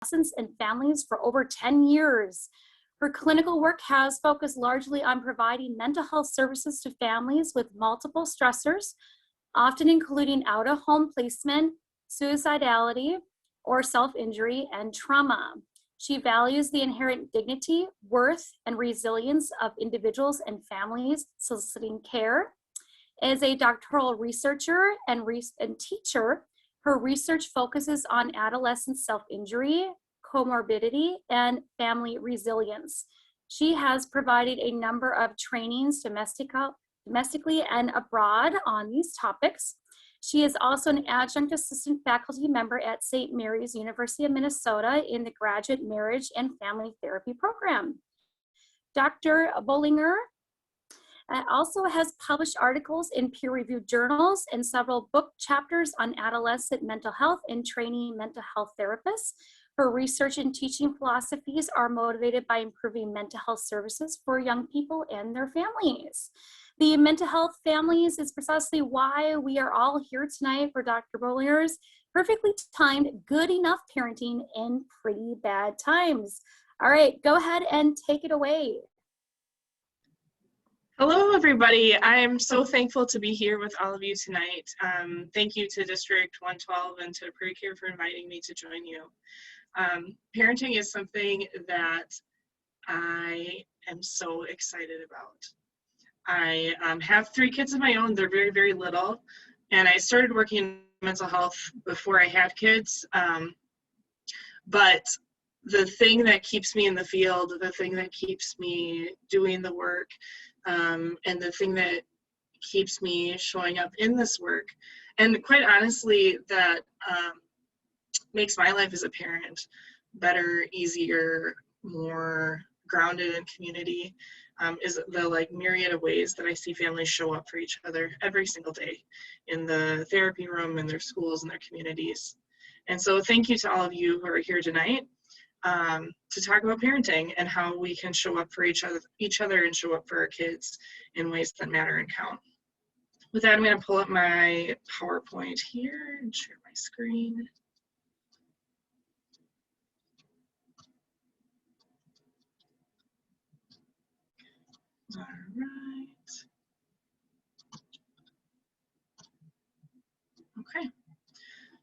adolescents and families for over 10 years. Her clinical work has focused largely on providing mental health services to families with multiple stressors, often including out-of-home placement, suicidality, or self-injury and trauma. She values the inherent dignity, worth, and resilience of individuals and families soliciting care. As a doctoral researcher and teacher, her research focuses on adolescent self-injury, comorbidity, and family resilience. She has provided a number of trainings domestically and abroad on these topics. She is also an adjunct assistant faculty member at St. Mary's, University of Minnesota in the Graduate Marriage and Family Therapy Program. Dr. Bohlinger also has published articles in peer-reviewed journals and several book chapters on adolescent mental health and training mental health therapists. Her research and teaching philosophies are motivated by improving mental health services for young people and their families. The mental health families is precisely why we are all here tonight for Dr. Bohlinger's perfectly timed good enough parenting in pretty bad times. All right, go ahead and take it away. Hello, everybody. I'm so thankful to be here with all of you tonight. Thank you to District 112 and to PrairieCare for inviting me to join you. Parenting is something that I am so excited about. I have 3 kids of my own. They're very, very little. And I started working in mental health before I had kids. But the thing that keeps me in the field, the thing that keeps me doing the work, and the thing that keeps me showing up in this work, and quite honestly, that makes my life as a parent better, easier, more grounded in community, is the myriad of ways that I see families show up for each other every single day in the therapy room, in their schools, in their communities. And so thank you to all of you who are here tonight to talk about parenting and how we can show up for each other and show up for our kids in ways that matter and count. With that, I'm going to pull up my PowerPoint here and share my screen. All right. Okay.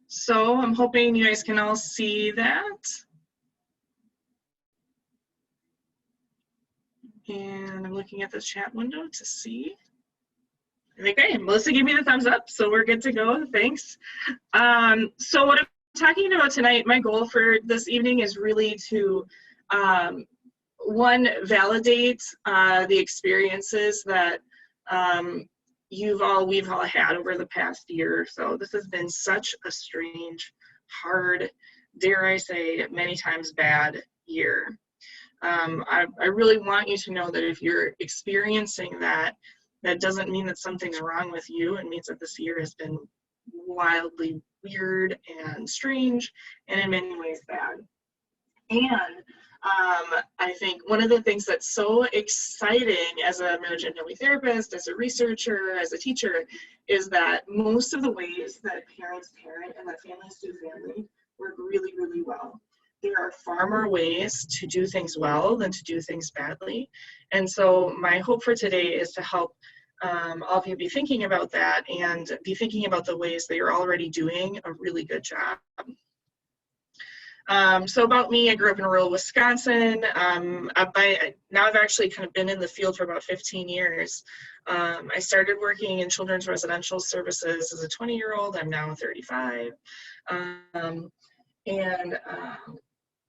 So I'm hoping you guys can all see that. And I'm looking at the chat window to see. Okay, Melissa gave me the thumbs up, so we're good to go. Thanks. So what I'm talking about tonight, my goal for this evening is really to, one, validate the experiences that we've all had over the past year or so. This has been such a strange, hard, dare I say, many times bad year. I really want you to know that if you're experiencing that, that doesn't mean that something's wrong with you. It means that this year has been wildly weird and strange, and in many ways bad. And I think one of the things that's so exciting as a marriage and family therapist, as a researcher, as a teacher, is that most of the ways that parents parent and that families do family work really, really well. There are far more ways to do things well than to do things badly. And so my hope for today is to help all of you be thinking about that and be thinking about the ways that you're already doing a really good job. So about me, I grew up in rural Wisconsin. Now I've actually kind of been in the field for about 15 years. I started working in children's residential services as a 20-year-old. I'm now 35.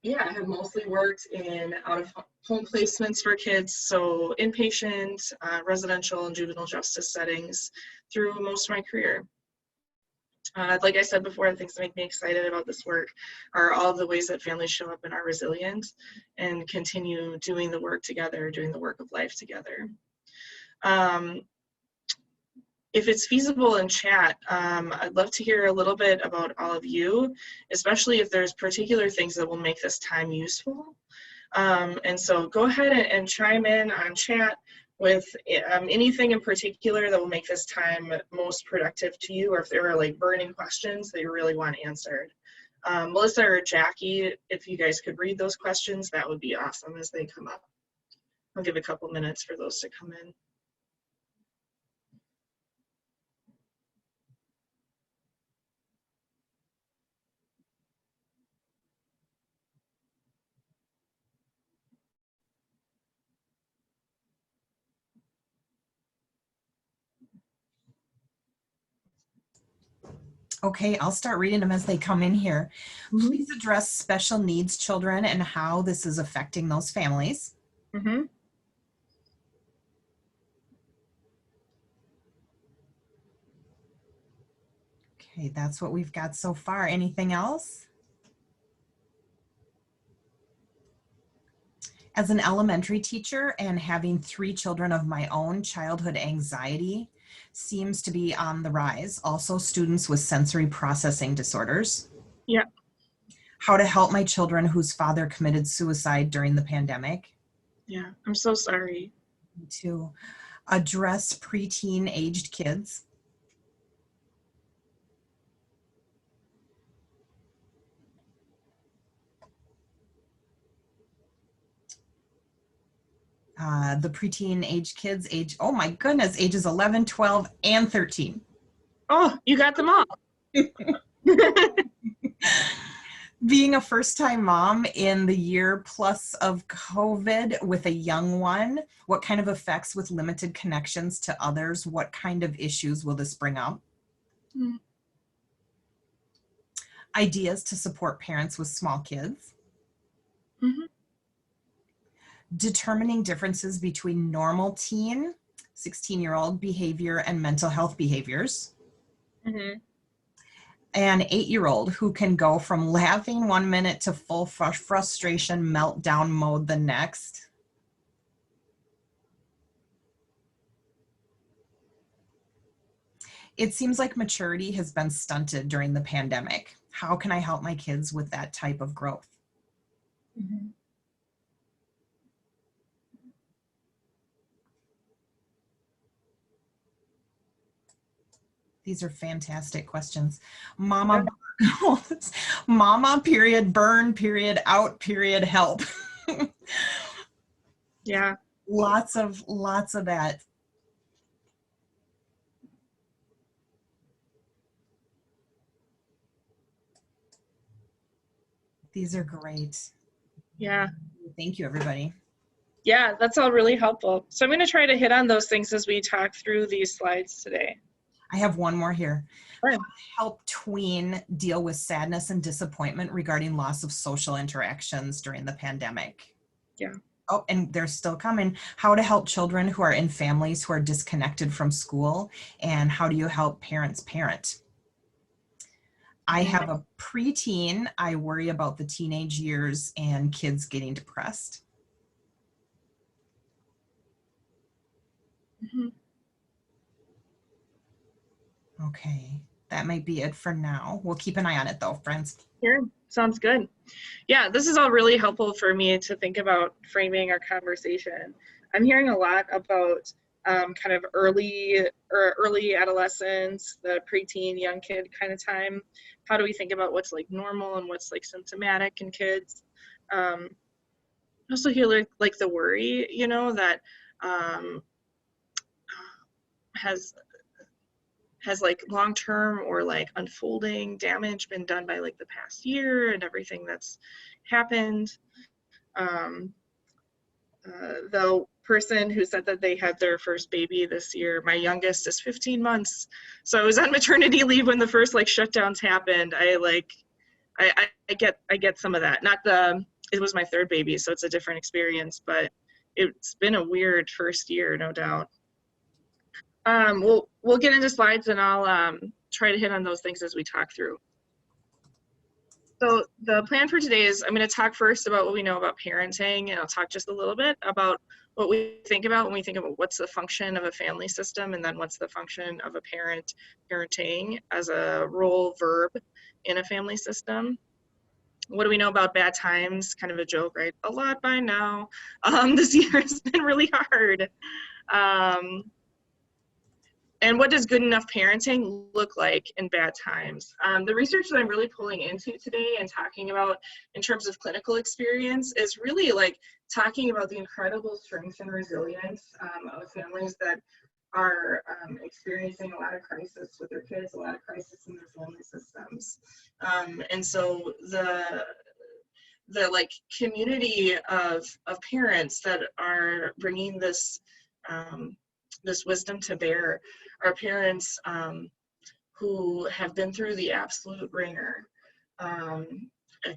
Yeah, I have mostly worked in out-of-home placements for kids, so inpatient, residential, and juvenile justice settings through most of my career. Like I said before, the things that make me excited about this work are all of the ways that families show up and are resilient and continue doing the work together, doing the work of life together. If it's feasible in chat, I'd love to hear a little bit about all of you, especially if there's particular things that will make this time useful. And so go ahead and chime in on chat with anything in particular that will make this time most productive to you, or if there are like burning questions that you really want answered. Melissa or Jackie, if you guys could read those questions, that would be awesome as they come up. I'll give a couple minutes for those to come in. Okay, I'll start reading them as they come in here. Mm-hmm. Please address special needs children and how this is affecting those families. Mm-hmm. Okay, that's what we've got so far. Anything else? As an elementary teacher and having 3 children of my own, childhood anxiety seems to be on the rise. Also, students with sensory processing disorders. Yeah. How to help my children whose father committed suicide during the pandemic. Yeah, I'm so sorry. To address preteen aged kids. The preteen age kids, oh my goodness, ages 11, 12, and 13. Oh, you got them all. Being a first-time mom in the year plus of COVID with a young one, what kind of effects with limited connections to others? What kind of issues will this bring up? Mm-hmm. Ideas to support parents with small kids. Mm-hmm. Determining differences between normal teen, 16-year-old behavior and mental health behaviors. Mm-hmm. An 8-year-old who can go from laughing 1 minute to full frustration meltdown mode the next. It seems like maturity has been stunted during the pandemic. How can I help my kids with that type of growth? Mm-hmm. These are fantastic questions. Mama, mama, period, burn, period, out, period, help. Yeah. Lots of that. These are great. Yeah. Thank you, everybody. Yeah, that's all really helpful. So I'm going to try to hit on those things as we talk through these slides today. I have one more here. Sure. How to help tween deal with sadness and disappointment regarding loss of social interactions during the pandemic. Yeah. Oh, and they're still coming. How to help children who are in families who are disconnected from school, and how do you help parents parent? I have a preteen. I worry about the teenage years and kids getting depressed. Mm-hmm. Okay, that might be it for now. We'll keep an eye on it though, friends. Sure, sounds good. Yeah, this is all really helpful for me to think about framing our conversation. I'm hearing a lot about kind of early adolescence, the preteen, young kid kind of time. How do we think about what's like normal and what's like symptomatic in kids? I also hear like the worry, you know, that has like long-term or like unfolding damage been done by like the past year and everything that's happened. The person who said that they had their first baby this year, my youngest is 15 months. So I was on maternity leave when the first like shutdowns happened. I get some of that. It was my 3rd baby, so it's a different experience, but it's been a weird first year, no doubt. We'll get into slides and I'll try to hit on those things as we talk through. So the plan for today is I'm going to talk first about what we know about parenting, and I'll talk just a little bit about what we think about when we think about what's the function of a family system, and then what's the function of a parent parenting as a role verb in a family system. What do we know about bad times? Kind of a joke, right? A lot by now. This year has been really hard. And what does good enough parenting look like in bad times? The research that I'm really pulling into today and talking about in terms of clinical experience is really like talking about the incredible strength and resilience of families that are experiencing a lot of crisis with their kids, a lot of crisis in their family systems. And so the like community of parents that are bringing this this wisdom to bear are parents who have been through the absolute ringer.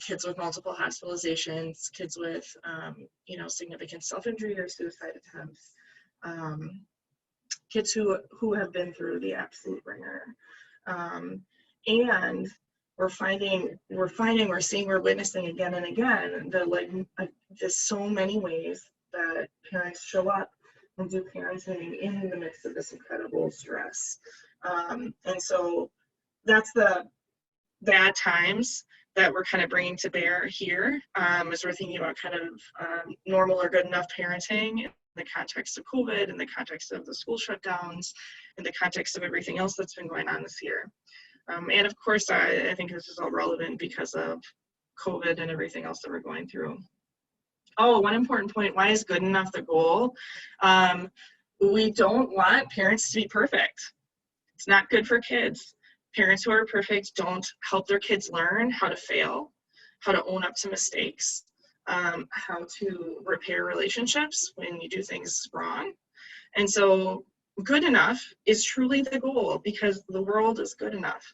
Kids with multiple hospitalizations, kids with you know, significant self-injury or suicide attempts, kids who have been through the absolute ringer. And we're witnessing again and again that like there's so many ways that parents show up and do parenting in the midst of this incredible stress. And so that's the bad times that we're kind of bringing to bear here as we're thinking about kind of normal or good enough parenting in the context of COVID, in the context of the school shutdowns, in the context of everything else that's been going on this year. And of course, I think this is all relevant because of COVID and everything else that we're going through. Oh, one important point, why is good enough the goal? We don't want parents to be perfect. It's not good for kids. Parents who are perfect don't help their kids learn how to fail, how to own up to mistakes, how to repair relationships when you do things wrong. And so good enough is truly the goal because the world is good enough.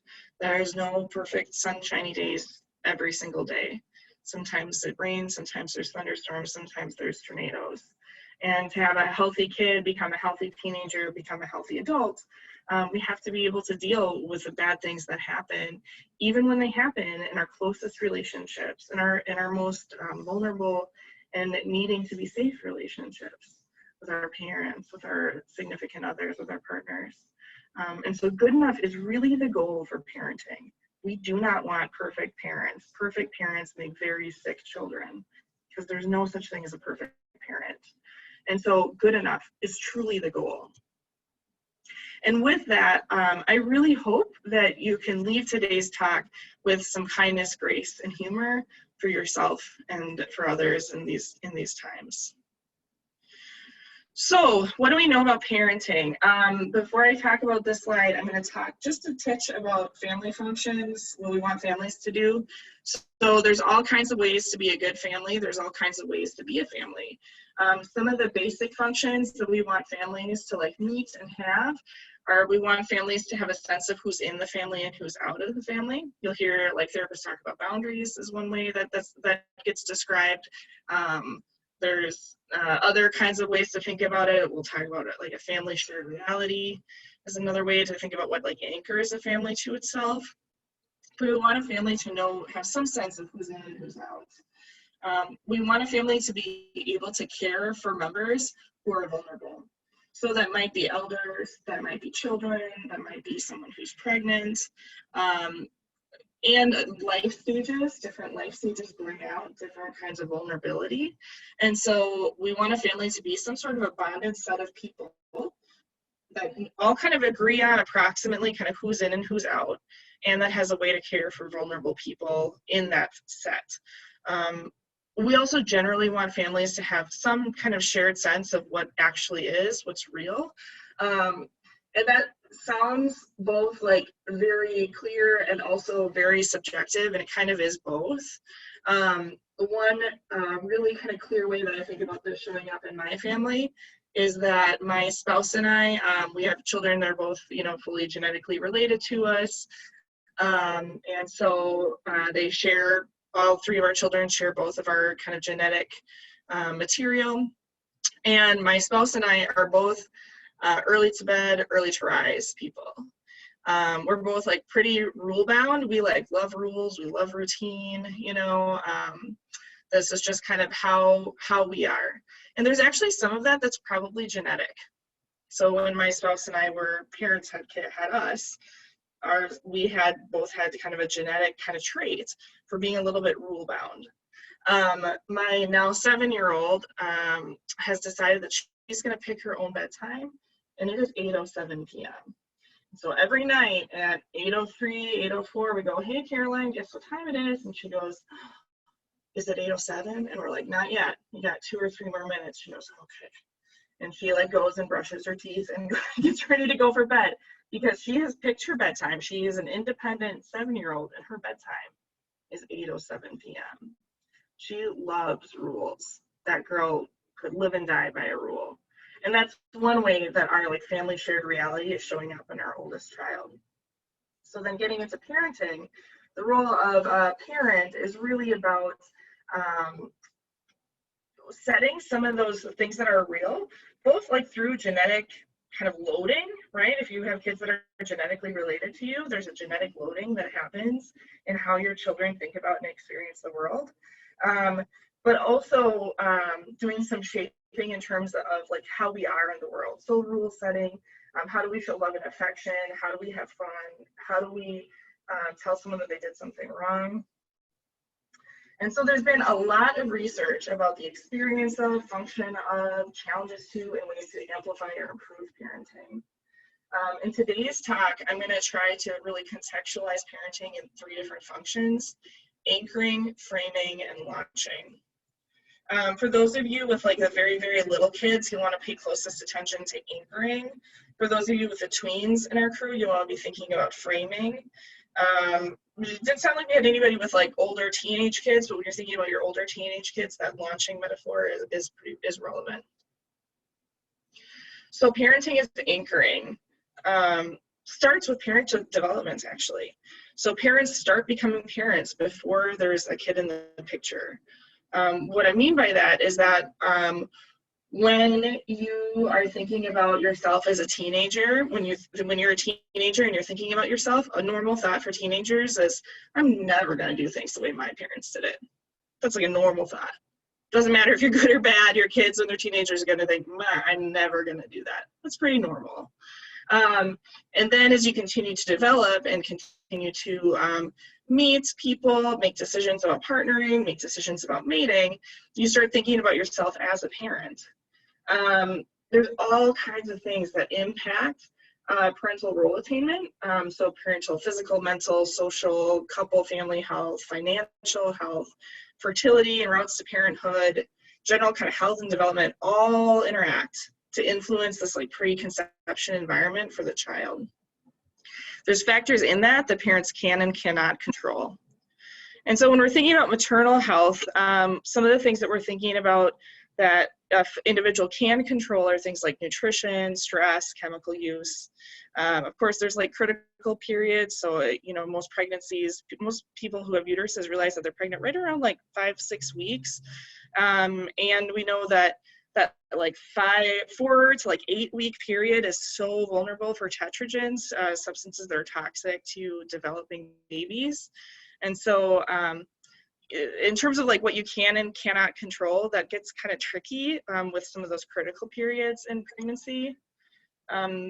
There's no perfect sunshiny days every single day. Sometimes it rains, sometimes there's thunderstorms, sometimes there's tornadoes. And to have a healthy kid become a healthy teenager, become a healthy adult, we have to be able to deal with the bad things that happen, even when they happen in our closest relationships, in our most vulnerable and needing to be safe relationships with our parents, with our significant others, with our partners. And so good enough is really the goal for parenting. We do not want perfect parents. Perfect parents make very sick children because there's no such thing as a perfect parent. And so good enough is truly the goal. And with that, I really hope that you can leave today's talk with some kindness, grace, and humor for yourself and for others in these times. So what do we know about parenting? Before I talk about this slide, I'm going to talk just a touch about family functions, what we want families to do. So there's all kinds of ways to be a good family. There's all kinds of ways to be a family. Some of the basic functions that we want families to like meet and have are we want families to have a sense of who's in the family and who's out of the family. You'll hear like therapists talk about boundaries is one way that gets described. There's other kinds of ways to think about it. We'll talk about it like a family shared reality is another way to think about what like anchors a family to itself. But we want a family to have some sense of who's in and who's out. We want a family to be able to care for members who are vulnerable. So that might be elders, that might be children, that might be someone who's pregnant. And life stages, different life stages bring out different kinds of vulnerability. And so we want a family to be some sort of a bonded set of people that all kind of agree on approximately kind of who's in and who's out, and that has a way to care for vulnerable people in that set. We also generally want families to have some kind of shared sense of what actually is, what's real. And that sounds both like very clear and also very subjective, and it kind of is both. One really kind of clear way that I think about this showing up in my family is that my spouse and I, we have children that are both, fully genetically related to us. And so they share, all three of our children share both of our kind of genetic material. And my spouse and I are both early to bed, early to rise people. We're both like pretty rule bound. We like love rules, we love routine, this is just kind of how we are. And there's actually some of that that's probably genetic. So when my spouse and I were parents had us, we both had kind of a genetic kind of trait for being a little bit rule bound. My now 7-year-old has decided that she's going to pick her own bedtime and it is 8:07 p.m. So every night at 8:03, 8:04, we go, hey, Caroline, guess what time it is? And she goes, is it 8:07? And we're like, not yet. You got 2 or 3 more minutes. She goes, okay. And she like goes and brushes her teeth and gets ready to go for bed because she has picked her bedtime. She is an independent 7-year-old and her bedtime is 8:07 p.m. She loves rules. That girl could live and die by a rule. And that's one way that our like family shared reality is showing up in our oldest child. So then getting into parenting, the role of a parent is really about setting some of those things that are real, both like through genetic kind of loading, right? If you have kids that are genetically related to you, there's a genetic loading that happens in how your children think about and experience the world. But also doing some shaping in terms of like how we are in the world. So rule setting, how do we show love and affection? How do we have fun? How do we tell someone that they did something wrong? And so there's been a lot of research about the experience of, function of, challenges to, and ways to amplify or improve parenting. In today's talk, I'm going to try to really contextualize parenting in 3 different functions: anchoring, framing, and launching. For those of you with like the very, very little kids, you want to pay closest attention to anchoring. For those of you with the tweens in our crew, you want to be thinking about framing. It didn't sound like we had anybody with like older teenage kids, but when you're thinking about your older teenage kids, that launching metaphor is relevant. So parenting is anchoring. Starts with parent development, actually. So parents start becoming parents before there's a kid in the picture. What I mean by that is that when you are thinking about yourself as a teenager, when you're a teenager and you're thinking about yourself, a normal thought for teenagers is, I'm never going to do things the way my parents did it. That's like a normal thought. Doesn't matter if you're good or bad, your kids when they're teenagers are going to think, I'm never going to do that. That's pretty normal. And then as you continue to develop and continue to meet people, make decisions about partnering, make decisions about mating, you start thinking about yourself as a parent. There's all kinds of things that impact parental role attainment. So parental physical, mental, social, couple, family health, financial health, fertility and routes to parenthood, general kind of health and development all interact to influence this like pre-conception environment for the child. There's factors in that the parents can and cannot control. And so when we're thinking about maternal health, some of the things that we're thinking about that individual can control are things like nutrition, stress, chemical use. Of course, there's like critical periods. So, you know, most pregnancies, most people who have uteruses realize that they're pregnant right around like 5-6 weeks. And we know that like 4 to like 8 week period is so vulnerable for tetragens, substances that are toxic to developing babies. And so in terms of like what you can and cannot control, that gets kind of tricky with some of those critical periods in pregnancy.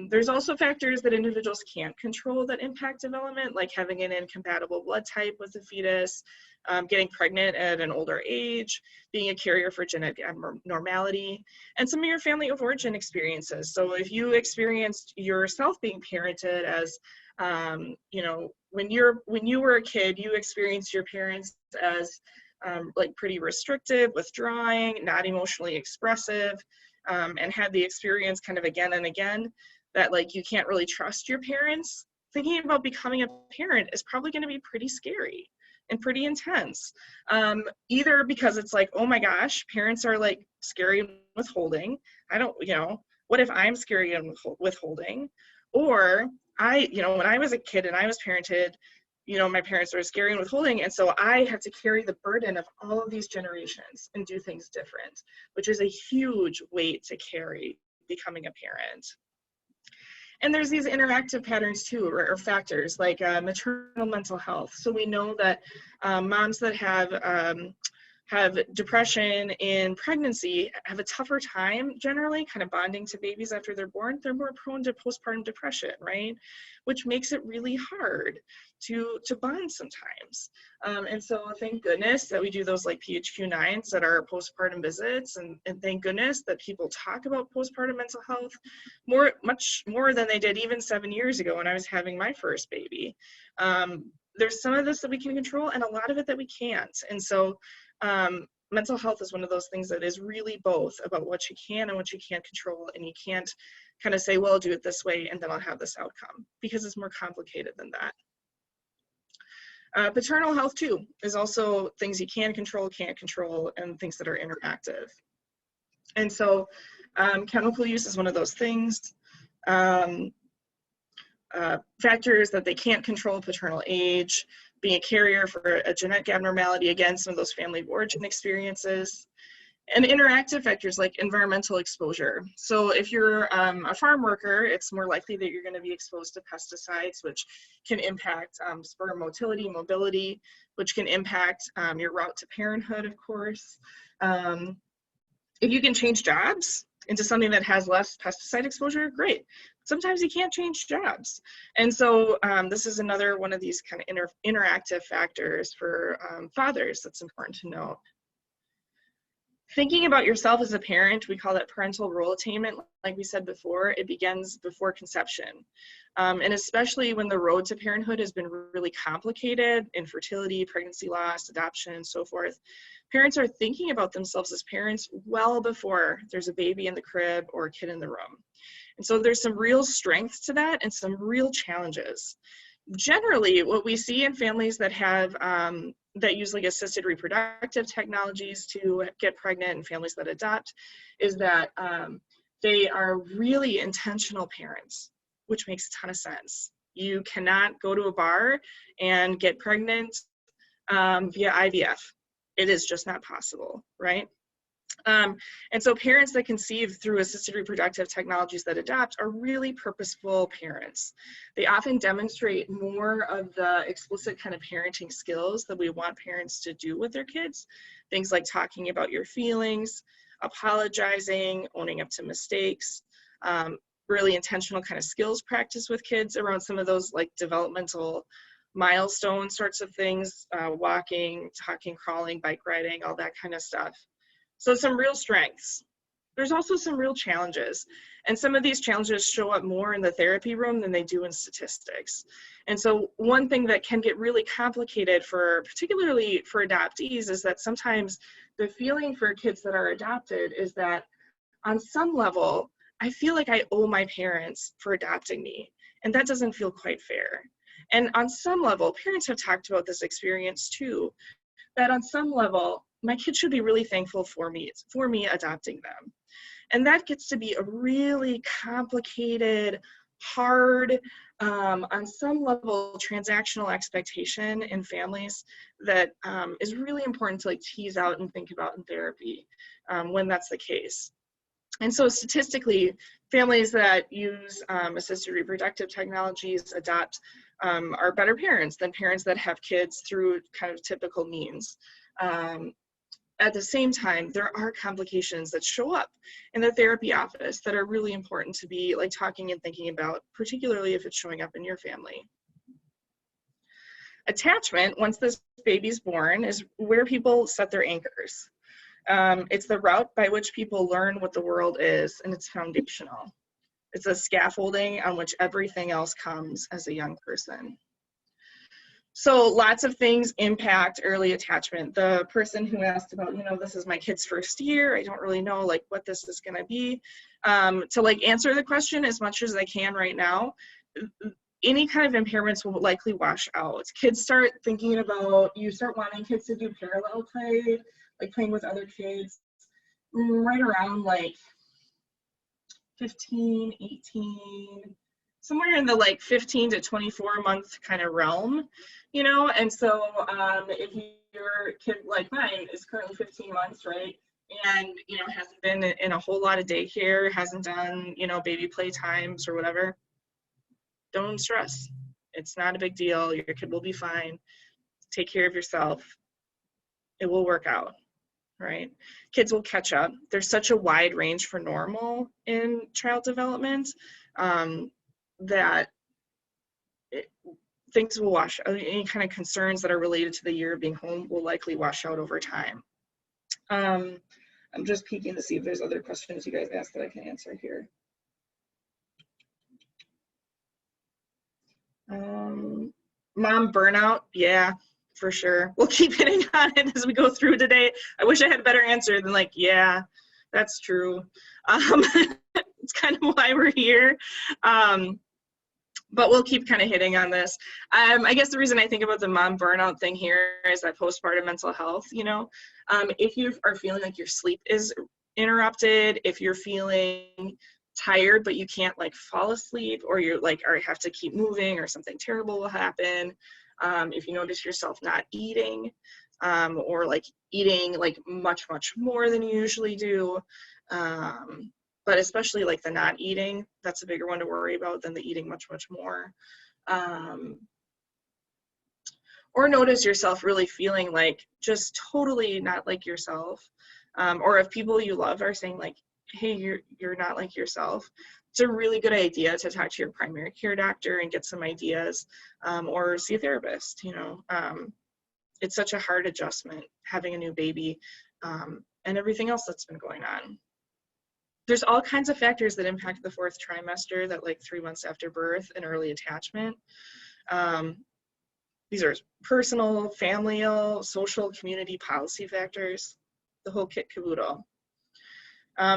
There's also factors that individuals can't control that impact development, like having an incompatible blood type with the fetus, getting pregnant at an older age, being a carrier for genetic abnormality, and some of your family of origin experiences. So if you experienced yourself being parented as, you know, when you were a kid, you experienced your parents as like pretty restrictive, withdrawing, not emotionally expressive, and had the experience kind of again and again that like you can't really trust your parents. Thinking about becoming a parent is probably going to be pretty scary and pretty intense. Either because it's like, oh my gosh, parents are like scary and withholding. I don't, you know, what if I'm scary and withholding? Or you know, when I was a kid and I was parented, you know, my parents were scary and withholding, and so I had to carry the burden of all of these generations and do things different, which is a huge weight to carry becoming a parent. And there's these interactive patterns too, or factors like maternal mental health. So we know that moms that have have depression in pregnancy have a tougher time generally kind of bonding to babies after they're born. They're more prone to postpartum depression, right? Which makes it really hard to bond sometimes. And so thank goodness that we do those like PHQ-9s at our postpartum visits, and thank goodness that people talk about postpartum mental health much more than they did even 7 years ago when I was having my first baby. There's some of this that we can control and a lot of it that we can't. And so mental health is one of those things that is really both about what you can and what you can't control. And you can't kind of say, well, I'll do it this way and then I'll have this outcome, because it's more complicated than that. Paternal health too is also things you can control, can't control, and things that are interactive. And so chemical use is one of those things. Factors that they can't control: paternal age, being a carrier for a genetic abnormality, again, some of those family of origin experiences, and interactive factors like environmental exposure. So if you're a farm worker, it's more likely that you're going to be exposed to pesticides, which can impact sperm motility, which can impact your route to parenthood, of course. If you can change jobs into something that has less pesticide exposure, great. Sometimes you can't change jobs. And so this is another one of these kind of interactive factors for fathers that's important to note. Thinking about yourself as a parent, we call that parental role attainment. Like we said before, it begins before conception. And especially when the road to parenthood has been really complicated, infertility, pregnancy loss, adoption, and so forth, parents are thinking about themselves as parents well before there's a baby in the crib or a kid in the room. And so there's some real strengths to that and some real challenges. Generally, what we see in families that have that use like assisted reproductive technologies to get pregnant, and families that adopt, is that they are really intentional parents, which makes a ton of sense. You cannot go to a bar and get pregnant via IVF. It is just not possible, right? And so parents that conceive through assisted reproductive technologies that adopt are really purposeful parents. They often demonstrate more of the explicit kind of parenting skills that we want parents to do with their kids. Things like talking about your feelings, apologizing, owning up to mistakes, really intentional kind of skills practice with kids around some of those like developmental milestone sorts of things, walking, talking, crawling, bike riding, all that kind of stuff. So some real strengths. There's also some real challenges, and some of these challenges show up more in the therapy room than they do in statistics. And so one thing that can get really complicated particularly for adoptees, is that sometimes the feeling for kids that are adopted is that on some level, I feel like I owe my parents for adopting me, and that doesn't feel quite fair. And on some level, parents have talked about this experience too, that on some level, my kids should be really thankful for me adopting them. And that gets to be a really complicated, hard, on some level, transactional expectation in families that is really important to like tease out and think about in therapy when that's the case. And so statistically, families that use assisted reproductive technologies adopt are better parents than parents that have kids through kind of typical means. At the same time, there are complications that show up in the therapy office that are really important to be like talking and thinking about, particularly if it's showing up in your family. Attachment, once this baby's born, is where people set their anchors. It's the route by which people learn what the world is, and it's foundational. It's a scaffolding on which everything else comes as a young person. So lots of things impact early attachment. The person who asked about, this is my kid's first year, I don't really know like what this is gonna be. To like answer the question as much as I can right now, any kind of impairments will likely wash out. Kids start thinking about, you start wanting kids to do parallel play, like playing with other kids, right around like 15, 18, somewhere in the like 15 to 24 month kind of realm, and so if your kid like mine is currently 15 months, right, and hasn't been in a whole lot of daycare, hasn't done baby play times or whatever, don't stress. It's not a big deal. Your kid will be fine. Take care of yourself. It will work out. right? Kids will catch up. There's such a wide range for normal in child development that things will wash out. Any kind of concerns that are related to the year of being home will likely wash out over time. I'm just peeking to see if there's other questions you guys asked that I can answer here. Mom burnout, yeah, for sure. We'll keep hitting on it as we go through today. I wish I had a better answer than like, yeah, that's true. It's kind of why we're here. But we'll keep kind of hitting on this. I guess the reason I think about the mom burnout thing here is that postpartum mental health, you know, if you are feeling like your sleep is interrupted, if you're feeling tired but you can't like fall asleep, or you're like, or have to keep moving, or something terrible will happen, if you notice yourself not eating, or like eating like much more than you usually do, but especially like the not eating, that's a bigger one to worry about than the eating much more. Or notice yourself really feeling like just totally not like yourself, or if people you love are saying like, hey, you're not like yourself, it's a really good idea to talk to your primary care doctor and get some ideas, or see a therapist, you know. It's such a hard adjustment having a new baby, and everything else that's been going on. There's all kinds of factors that impact the 4th trimester, that like 3 months after birth, and early attachment. These are personal, familial, social, community, policy factors, the whole kit caboodle.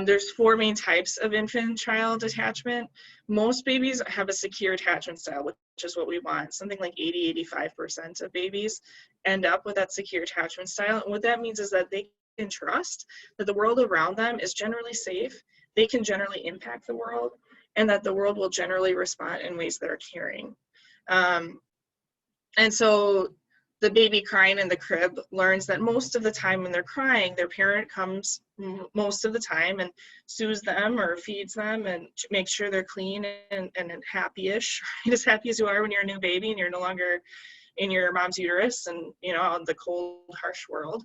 There's 4 main types of infant-child attachment. Most babies have a secure attachment style, which is what we want. Something like 80–85% of babies end up with that secure attachment style. And what that means is that they can trust that the world around them is generally safe, they can generally impact the world, and that the world will generally respond in ways that are caring. And so the baby crying in the crib learns that most of the time when they're crying, their parent comes most of the time and soothes them or feeds them and makes sure they're clean and happy-ish, right? As happy as you are when you're a new baby and you're no longer in your mom's uterus and, you know, out in the cold, harsh world.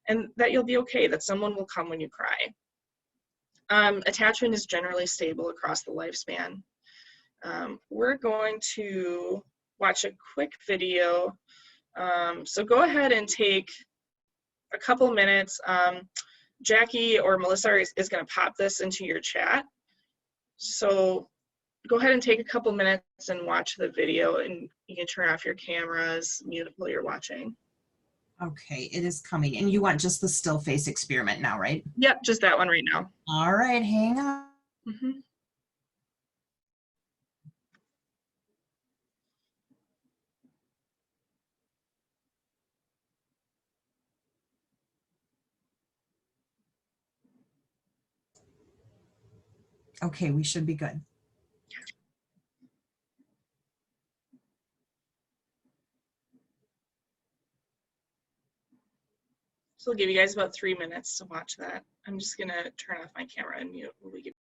And that you'll be okay, that someone will come when you cry. Attachment is generally stable across the lifespan. We're going to watch a quick video. So go ahead and take a couple minutes. Jackie or Melissa is going to pop this into your chat. So go ahead and take a couple minutes and watch the video, and you can turn off your cameras, mute while you're watching. Okay, it is coming. And you want just the still face experiment now, right? Yep, just that one right now. All right, hang on. Mm-hmm. Okay, we should be good. So we'll give you guys about 3 minutes to watch that. I'm just gonna turn off my camera and mute when we get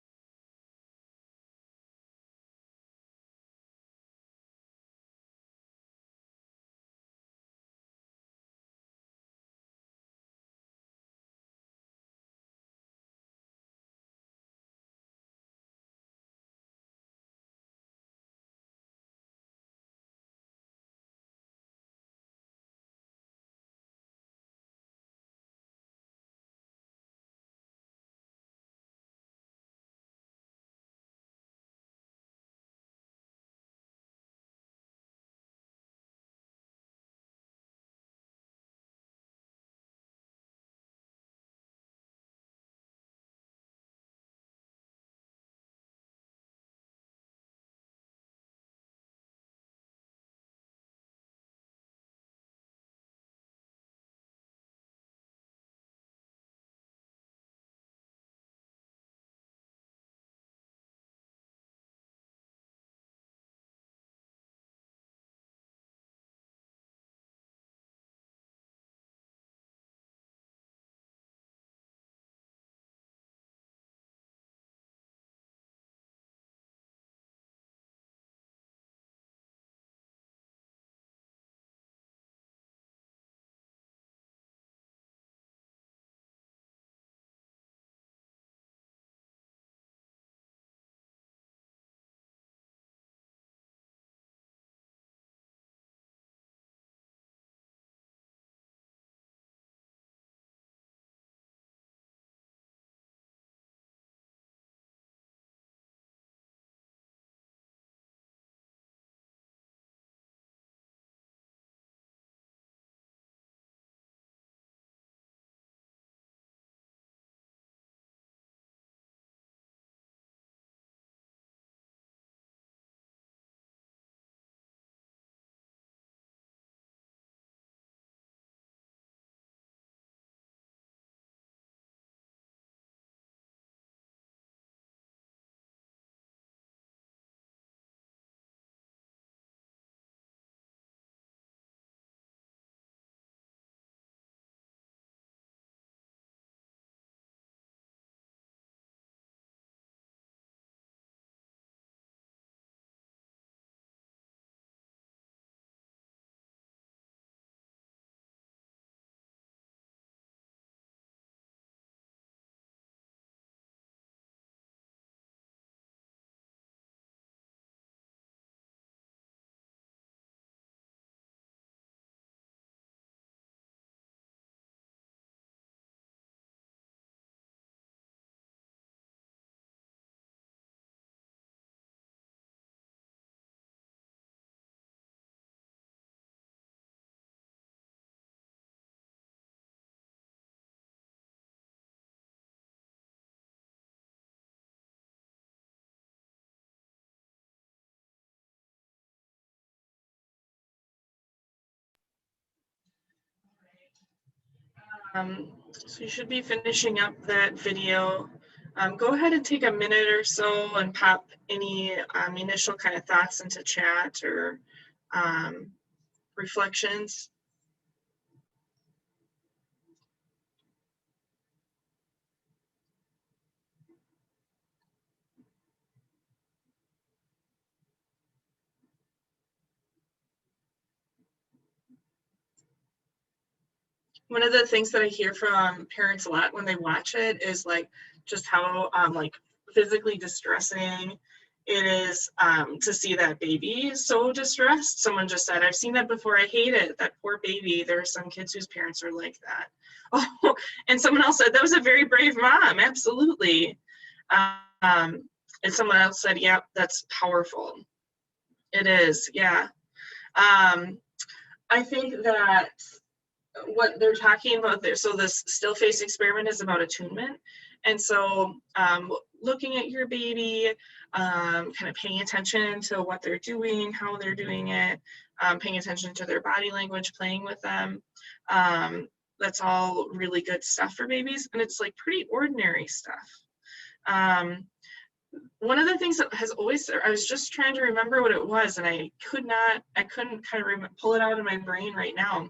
So you should be finishing up that video. Go ahead and take a minute or so and pop any initial kind of thoughts into chat or reflections. One of the things that I hear from parents a lot when they watch it is like just how like physically distressing it is to see that baby so distressed. Someone just said, I've seen that before, I hate it, that poor baby. There are some kids whose parents are like that. Oh, and someone else said, that was a very brave mom, absolutely. And someone else said, yeah, that's powerful. It is, yeah. I think that what they're talking about there, so this still face experiment is about attunement. And so looking at your baby, kind of paying attention to what they're doing, how they're doing it, paying attention to their body language, playing with them. That's all really good stuff for babies. And it's like pretty ordinary stuff. One of the things that has always, I was just trying to remember what it was, and I couldn't kind of pull it out of my brain right now.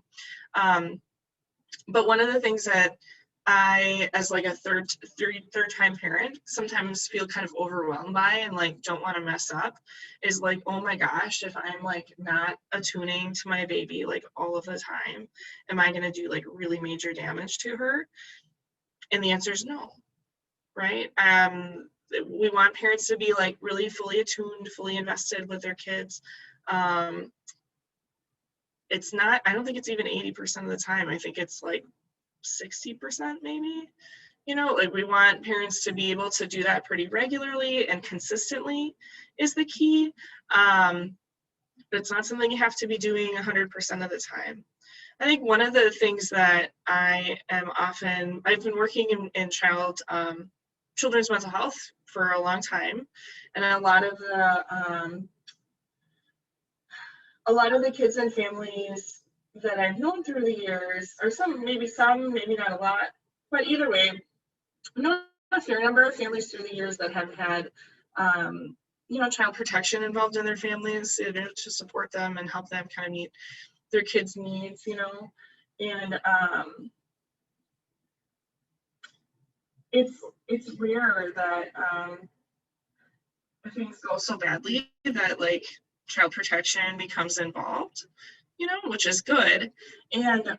But one of the things that I, as like a third time parent, sometimes feel kind of overwhelmed by and like don't want to mess up is like, oh my gosh, if I'm like not attuning to my baby like all of the time, am I going to do like really major damage to her? And the answer is no, right? We want parents to be like really fully attuned, fully invested with their kids. It's not, I don't think it's even 80% of the time. I think it's like 60% maybe. You know, like we want parents to be able to do that pretty regularly and consistently is the key. But it's not something you have to be doing 100% of the time. I think one of the things that I've been working in children's mental health for a long time, and a lot of the kids and families that I've known through the years, or maybe not a lot, but either way, I've known a fair number of families through the years that have had child protection involved in their families to support them and help them kind of meet their kids' needs, and it's rare that things go so badly that like child protection becomes involved, which is good. And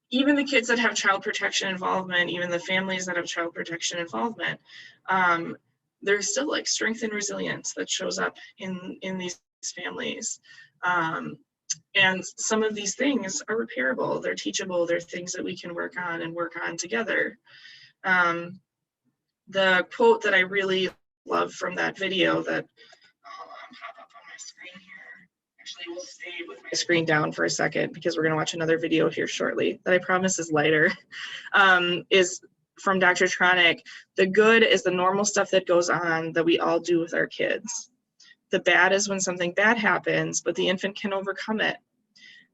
even the kids that have child protection involvement, even the families that have child protection involvement, there's still like strength and resilience that shows up in these families. And some of these things are repairable, they're teachable, they're things that we can work on together. The quote that I really love from that video that I'll pop up on my screen here. Actually, we'll stay with my screen down for a second because we're going to watch another video here shortly that I promise is lighter, is from Dr. Tronick. The good is the normal stuff that goes on that we all do with our kids. The bad is when something bad happens, but the infant can overcome it.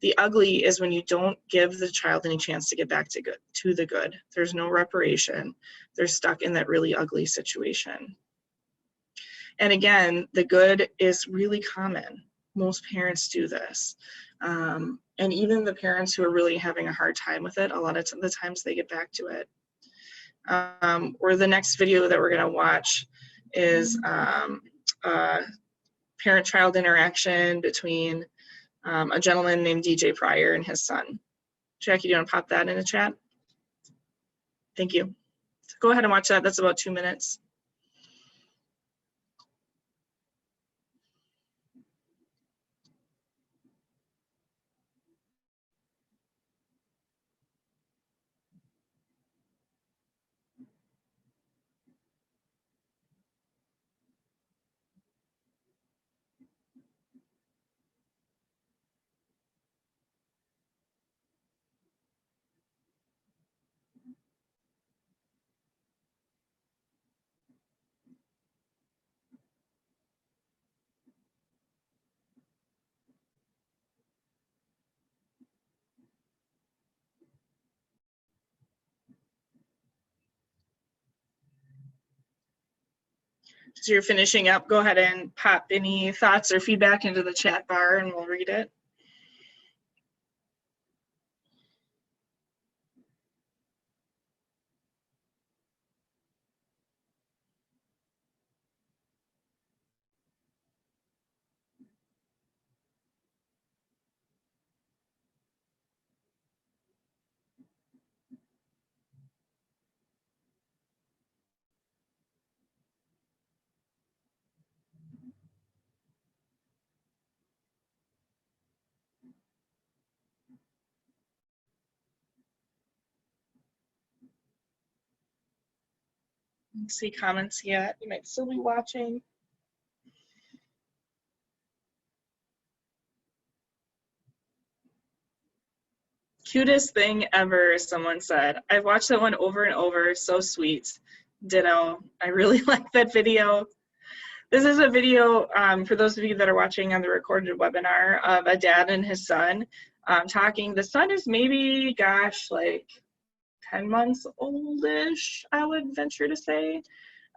The ugly is when you don't give the child any chance to get back to the good. There's no reparation. They're stuck in that really ugly situation. And again, the good is really common. Most parents do this. And even the parents who are really having a hard time with it, a lot of the times they get back to it. Or the next video that we're gonna watch is parent-child interaction between a gentleman named DJ Pryor and his son. Jackie, do you want to pop that in the chat? Thank you. So go ahead and watch that. That's about 2 minutes. As you're finishing up, go ahead and pop any thoughts or feedback into the chat bar and we'll read it. Don't see comments yet. You might still be watching. Cutest thing ever, someone said. I've watched that one over and over. So sweet. Ditto. I really like that video. This is a video, for those of you that are watching on the recorded webinar, of a dad and his son talking. The son is maybe, gosh, like 10 months oldish, I would venture to say.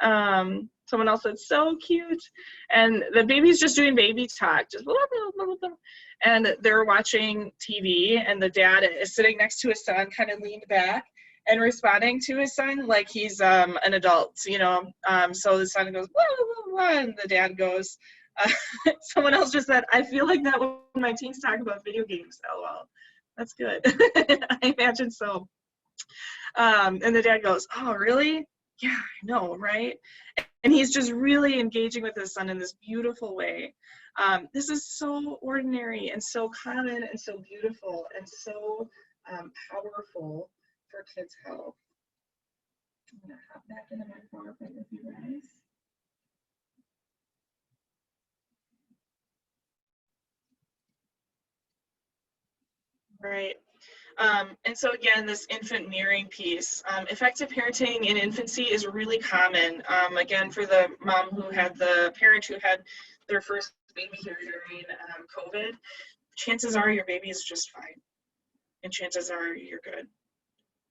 Someone else said, so cute. And the baby's just doing baby talk, just blah, blah, blah, blah. And they're watching TV, and the dad is sitting next to his son, kind of leaned back and responding to his son like he's an adult, you know. So the son goes, blah, blah, blah, and the dad goes, someone else just said, I feel like that when my teens talk about video games. LOL. That's good. I imagine so. And the dad goes, oh, really? Yeah, I know, right? And he's just really engaging with his son in this beautiful way. This is so ordinary and so common and so beautiful and so powerful for kids' health. I'm gonna hop back into my PowerPoint with you guys. Right. And so again, this infant nearing piece, effective parenting in infancy is really common. Again, for the mom who had the parent who had their first baby here during COVID, chances are your baby is just fine. And chances are you're good.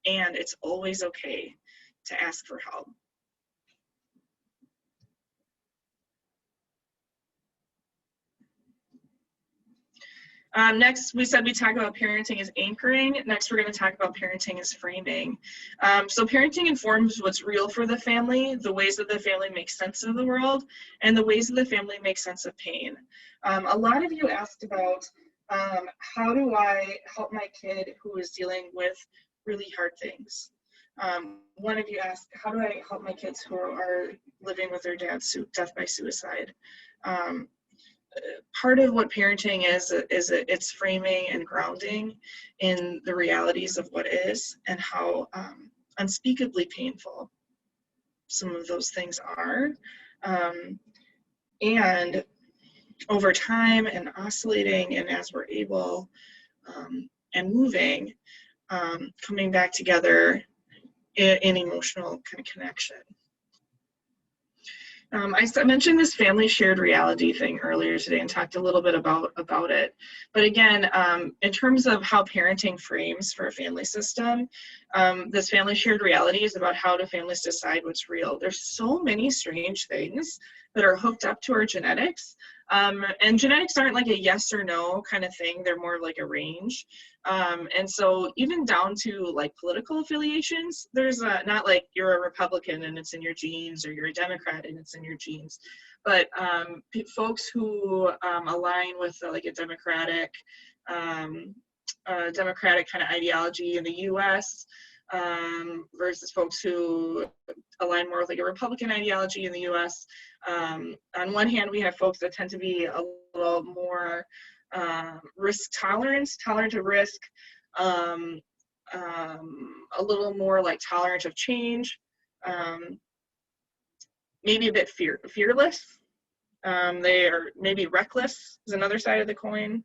And it's always okay to ask for help. Next, we said we talk about parenting as anchoring. Next, we're going to talk about parenting as framing. So parenting informs what's real for the family, the ways that the family makes sense of the world, and the ways that the family makes sense of pain. A lot of you asked about how do I help my kid who is dealing with really hard things? One of you asked, how do I help my kids who are living with their dad's death by suicide? Part of what parenting is it's framing and grounding in the realities of what is and how unspeakably painful some of those things are. And over time and oscillating and as we're able and moving, coming back together in emotional kind of connection. I mentioned this family shared reality thing earlier today and talked a little bit about it. But again, in terms of how parenting frames for a family system, this family shared reality is about how do families decide what's real. There's so many strange things that are hooked up to our genetics. And genetics aren't like a yes or no kind of thing. They're more like a range. And so even down to like political affiliations, there's not like you're a Republican and it's in your genes, or you're a Democrat and it's in your genes. But folks who align with like a Democratic kind of ideology in the U.S. Versus folks who align more with like a Republican ideology in the U.S. On one hand, we have folks that tend to be a little more risk tolerant of risk, a little more like tolerant of change, maybe a bit fearless. They are maybe reckless is another side of the coin.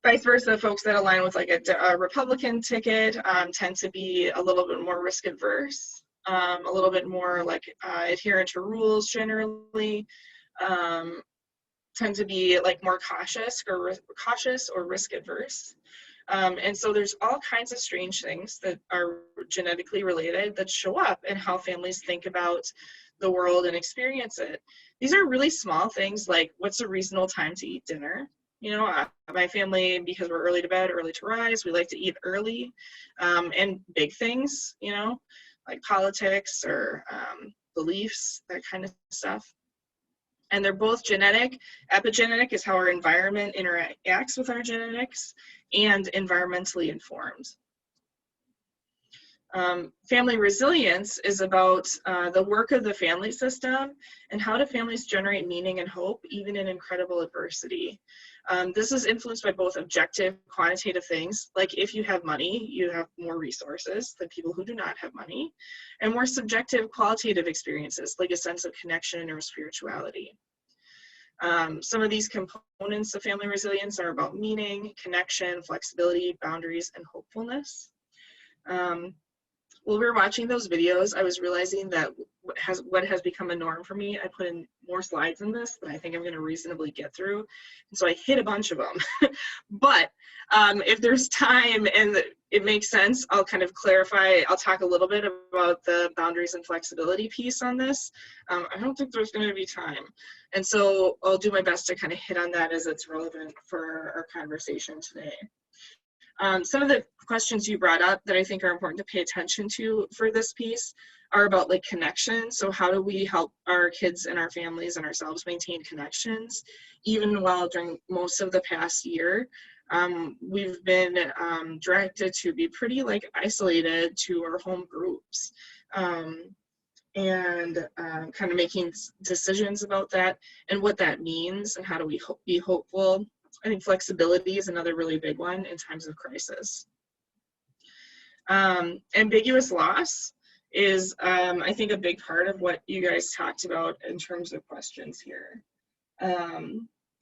Vice versa, folks that align with like a Republican ticket tend to be a little bit more risk adverse, a little bit more like adherent to rules generally, tend to be like more cautious or risk adverse. And so there's all kinds of strange things that are genetically related that show up in how families think about the world and experience it. These are really small things like, what's a reasonable time to eat dinner? You know, my family, because we're early to bed, early to rise, we like to eat early. And big things, you know, like politics or beliefs, that kind of stuff. And they're both genetic. Epigenetic is how our environment interacts with our genetics, and environmentally informed. Family resilience is about the work of the family system and how do families generate meaning and hope even in incredible adversity. This is influenced by both objective, quantitative things, like if you have money, you have more resources than people who do not have money, and more subjective, qualitative experiences, like a sense of connection or spirituality. Some of these components of family resilience are about meaning, connection, flexibility, boundaries, and hopefulness. While we were watching those videos, I was realizing that what has become a norm for me, I put in more slides in this than I think I'm going to reasonably get through. And so I hit a bunch of them. But if there's time and it makes sense, I'll kind of clarify. I'll talk a little bit about the boundaries and flexibility piece on this. I don't think there's going to be time. And so I'll do my best to kind of hit on that as it's relevant for our conversation today. Some of the questions you brought up that I think are important to pay attention to for this piece are about like connection. So how do we help our kids and our families and ourselves maintain connections, even while during most of the past year, we've been directed to be pretty like isolated to our home groups, and kind of making decisions about that and what that means and how do we be hopeful. I think flexibility is another really big one in times of crisis. Ambiguous loss is, I think, a big part of what you guys talked about in terms of questions here.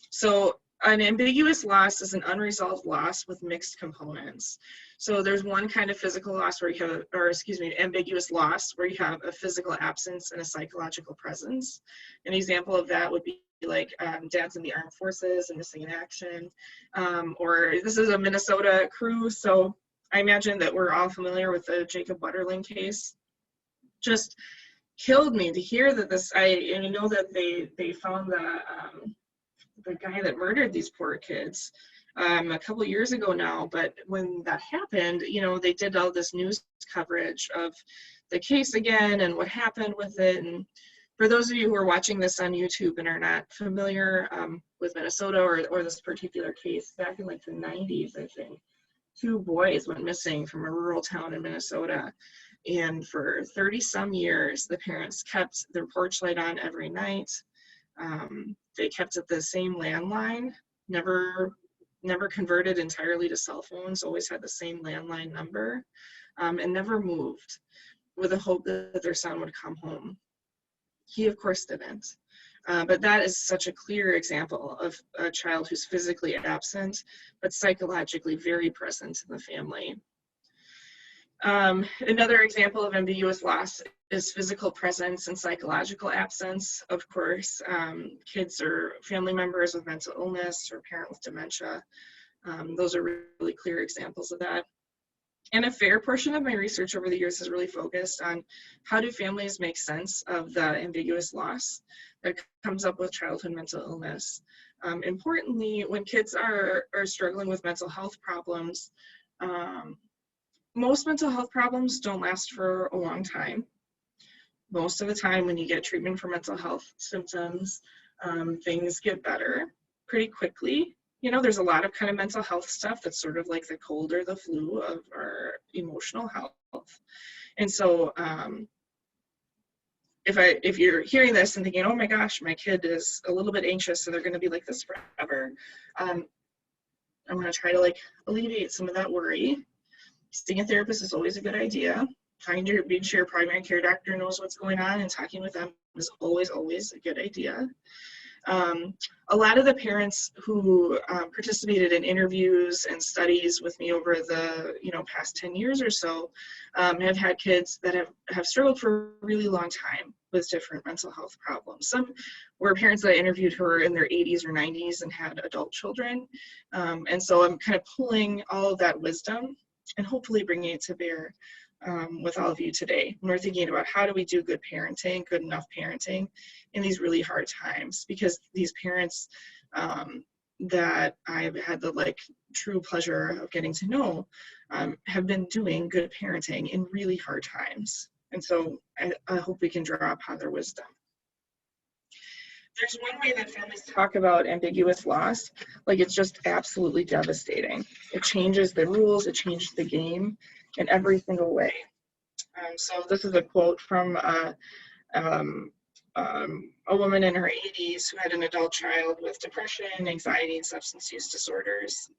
So an ambiguous loss is an unresolved loss with mixed components. So there's one kind of physical loss where you have, or excuse me, ambiguous loss where you have a physical absence and a psychological presence. An example of that would be like dad's in the armed forces and missing in action, or this is a Minnesota crew, so I imagine that we're all familiar with the Jacob Wetterling case. Just killed me to hear that this, and I know that they found the guy that murdered these poor kids a couple years ago now, but when that happened, you know, they did all this news coverage of the case again and what happened with it. And for those of you who are watching this on YouTube and are not familiar with Minnesota or this particular case, back in like the 90s, I think, 2 boys went missing from a rural town in Minnesota. And for 30 some years, the parents kept their porch light on every night. They kept it the same landline, never converted entirely to cell phones, always had the same landline number, and never moved with the hope that their son would come home. He, of course, didn't. But that is such a clear example of a child who's physically absent, but psychologically very present in the family. Another example of ambiguous loss is physical presence and psychological absence. Of course, kids or family members with mental illness or parent with dementia. Those are really clear examples of that. And a fair portion of my research over the years has really focused on how do families make sense of the ambiguous loss that comes up with childhood mental illness. Importantly, when kids are struggling with mental health problems, most mental health problems don't last for a long time. Most of the time when you get treatment for mental health symptoms, things get better pretty quickly. You know, there's a lot of kind of mental health stuff that's sort of like the cold or the flu of our emotional health. And so if you're hearing this and thinking, oh my gosh, my kid is a little bit anxious, so they're going to be like this forever, I'm going to try to like alleviate some of that worry. Seeing a therapist is always a good idea. Being sure your primary care doctor knows what's going on and talking with them is always a good idea. A lot of the parents who participated in interviews and studies with me over the past 10 years or so have had kids that have struggled for a really long time with different mental health problems. Some were parents that I interviewed who were in their 80s or 90s and had adult children. And so I'm kind of pulling all of that wisdom and hopefully bringing it to bear with all of you today. When we're thinking about how do we do good parenting, good enough parenting in these really hard times, because these parents that I've had the true pleasure of getting to know have been doing good parenting in really hard times. And so I hope we can draw upon their wisdom. There's one way that families talk about ambiguous loss, like it's just absolutely devastating. It changes the rules, it changes the game in every single way. So this is a quote from a woman in her 80s who had an adult child with depression, anxiety, and substance use disorders.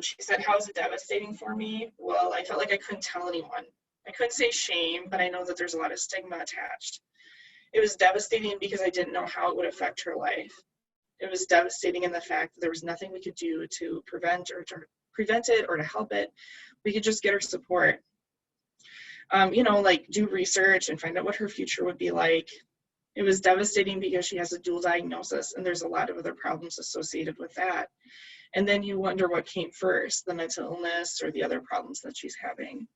She said, "How is it devastating for me? Well, I felt like I couldn't tell anyone. I couldn't say shame, but I know that there's a lot of stigma attached. It was devastating because I didn't know how it would affect her life. It was devastating in the fact that there was nothing we could do to prevent it or to help it. We could just get her support. Do research and find out what her future would be like. It was devastating because she has a dual diagnosis and there's a lot of other problems associated with that. And then you wonder what came first, the mental illness or the other problems that she's having."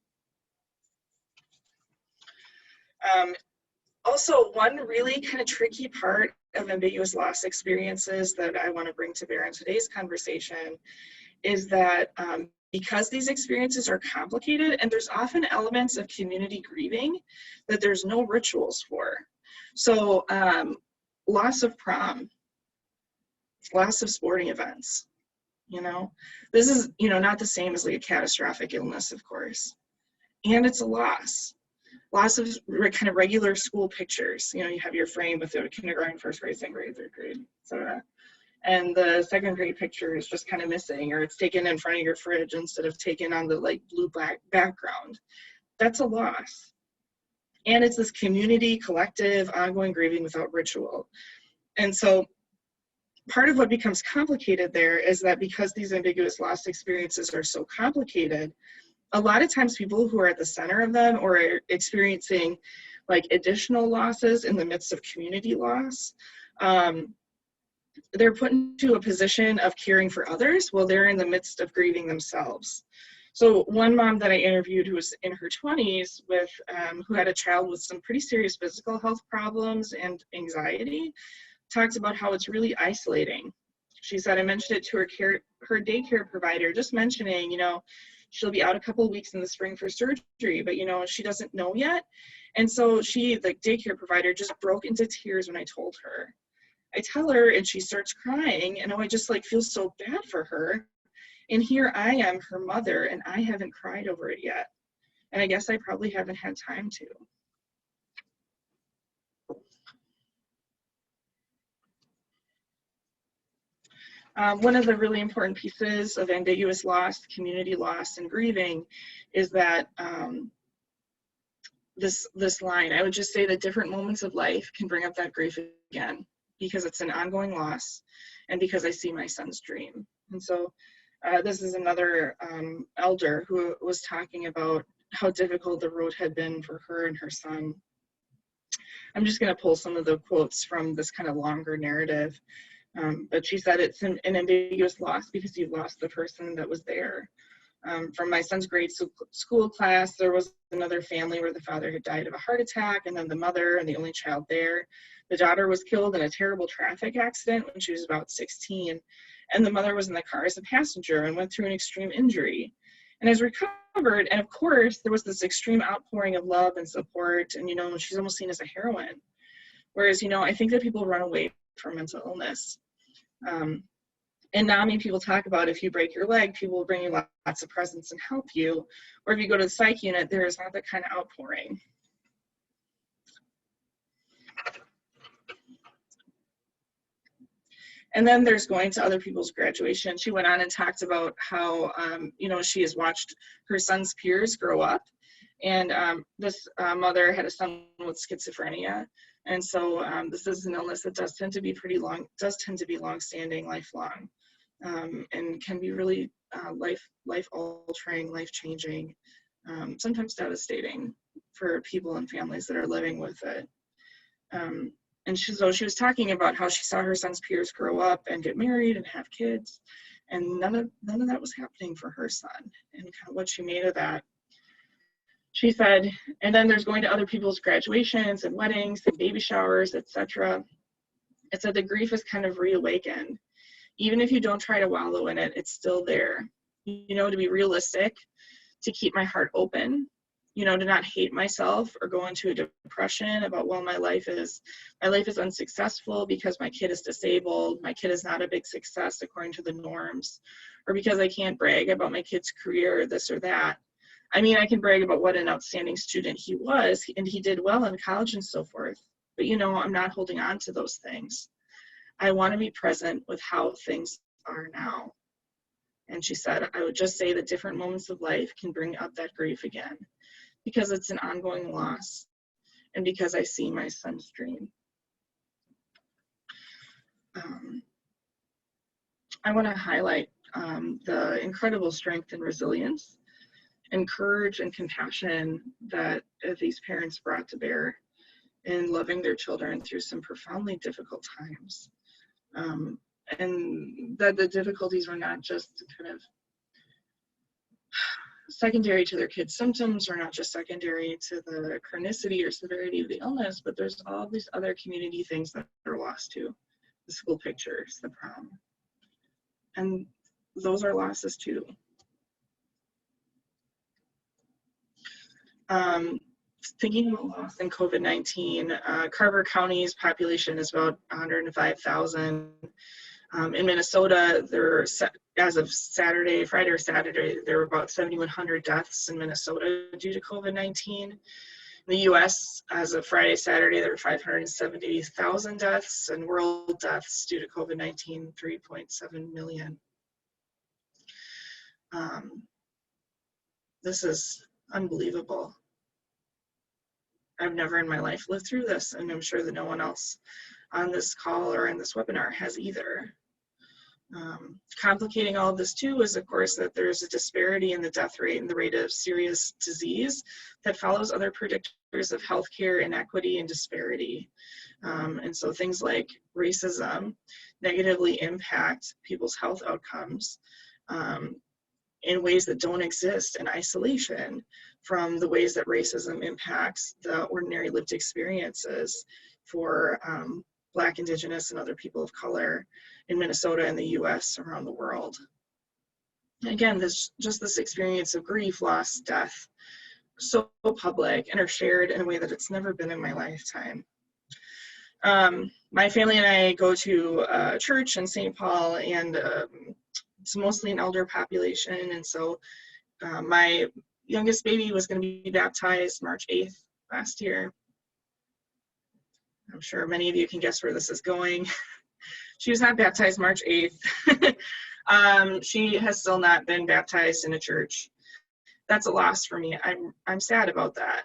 Also, one really kind of tricky part of ambiguous loss experiences that I want to bring to bear in today's conversation is that because these experiences are complicated and there's often elements of community grieving that there's no rituals for. So loss of prom, loss of sporting events, this is, not the same as like a catastrophic illness, of course. And it's a loss of kind of regular school pictures. You have your frame with the kindergarten, first grade, second grade, third grade, etc. And the second grade picture is just kind of missing, or it's taken in front of your fridge instead of taken on the blue-black background. That's a loss. And it's this community, collective, ongoing grieving without ritual. And so part of what becomes complicated there is that because these ambiguous loss experiences are so complicated, a lot of times people who are at the center of them or are experiencing additional losses in the midst of community loss, they're put into a position of caring for others while they're in the midst of grieving themselves. So one mom that I interviewed who was in her 20s who had a child with some pretty serious physical health problems and anxiety, talked about how it's really isolating. She said, "I mentioned it to her daycare provider, just mentioning, she'll be out a couple of weeks in the spring for surgery, but she doesn't know yet." And so the daycare provider, just broke into tears when I told her. I tell her and she starts crying, and I just feel so bad for her. And here I am, her mother, and I haven't cried over it yet. And I guess I probably haven't had time to. One of the really important pieces of ambiguous loss, community loss, and grieving is that this line, I would just say that different moments of life can bring up that grief again, because it's an ongoing loss and because I see my son's dream. And so this is another elder who was talking about how difficult the road had been for her and her son. I'm just going to pull some of the quotes from this kind of longer narrative. But she said it's an ambiguous loss because you've lost the person that was there. From my son's grade school class, there was another family where the father had died of a heart attack, and then the mother and the only child there. The daughter was killed in a terrible traffic accident when she was about 16, and the mother was in the car as a passenger and went through an extreme injury and has recovered. And of course, there was this extreme outpouring of love and support, and she's almost seen as a heroine. Whereas, I think that people run away from mental illness. And now people talk about if you break your leg, people will bring you lots of presents and help you. Or if you go to the psych unit, there is not that kind of outpouring. And then there's going to other people's graduation. She went on and talked about how, she has watched her son's peers grow up. And this mother had a son with schizophrenia. And so this is an illness that does tend to be long-standing, lifelong, and can be really life-altering, life-changing, sometimes devastating for people and families that are living with it. And so she was talking about how she saw her son's peers grow up and get married and have kids, and none of that was happening for her son, and kind of what she made of that. She said, and then there's going to other people's graduations and weddings and baby showers, etc. It said the grief is kind of reawakened. Even if you don't try to wallow in it, it's still there. You know, to be realistic, to keep my heart open, you know, to not hate myself or go into a depression about, well, my life is unsuccessful because my kid is disabled, my kid is not a big success according to the norms, or because I can't brag about my kid's career, this or that. I mean, I can brag about what an outstanding student he was, and he did well in college and so forth, but you know, I'm not holding on to those things. I want to be present with how things are now. And she said, I would just say that different moments of life can bring up that grief again, because it's an ongoing loss, and because I see my son's dream. I want to highlight the incredible strength and resilience and courage and compassion that these parents brought to bear in loving their children through some profoundly difficult times. And that the difficulties were not just kind of secondary to their kids' symptoms, or not just secondary to the chronicity or severity of the illness, but there's all these other community things that are lost too. The school pictures, the prom. And those are losses too. Thinking about loss in COVID-19, Carver County's population is about 105,000. In Minnesota, as of Friday or Saturday, there were about 7,100 deaths in Minnesota due to COVID-19. In the US, as of Friday, Saturday, there were 570,000 deaths, and world deaths due to COVID-19, 3.7 million. This is unbelievable. I've never in my life lived through this, and I'm sure that no one else on this call or in this webinar has either. Complicating all of this too is, of course, that there's a disparity in the death rate and the rate of serious disease that follows other predictors of healthcare inequity and disparity. And so things like racism negatively impact people's health outcomes in ways that don't exist in isolation from the ways that racism impacts the ordinary lived experiences for Black, Indigenous, and other people of color in Minnesota and the US, around the world. Again, this experience of grief, loss, death, so public and are shared in a way that it's never been in my lifetime. My family and I go to a church in St. Paul, and it's mostly an elder population, and so my youngest baby was going to be baptized March 8th last year. I'm sure many of you can guess where this is going. She was not baptized March 8th. She has still not been baptized in a church. That's a loss for me. I'm sad about that.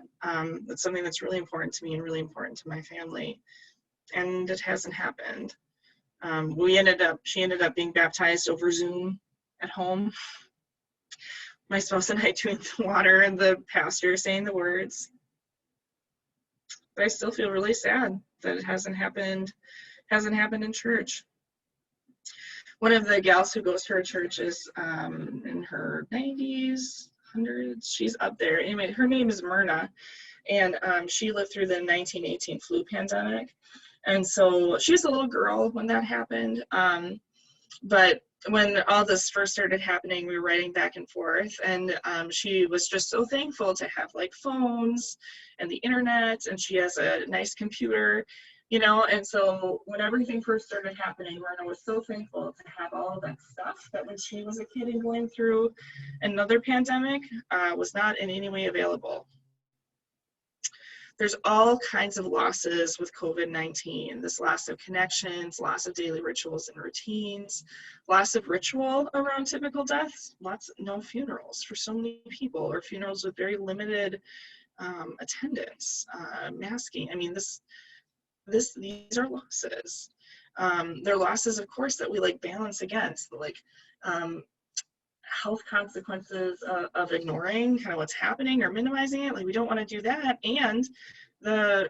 It's something that's really important to me and really important to my family, and it hasn't happened. She ended up being baptized over Zoom at home. My spouse and I doing the water and the pastor saying the words. But I still feel really sad that it hasn't happened in church. One of the gals who goes to her church is in her 90s, 100s. She's up there. Anyway, her name is Myrna, and she lived through the 1918 flu pandemic. And so she was a little girl when that happened. But when all this first started happening, we were writing back and forth, and she was just so thankful to have like phones and the internet, and she has a nice computer, you know. And so when everything first started happening, Myrna was so thankful to have all of that stuff that when she was a kid and going through another pandemic was not in any way available. There's all kinds of losses with COVID-19, this loss of connections, loss of daily rituals and routines, loss of ritual around typical deaths, no funerals for so many people, or funerals with very limited attendance, masking. I mean, these are losses. They're losses, of course, that we like balance against, like health consequences of ignoring kind of what's happening or minimizing it. Like, we don't want to do that. And the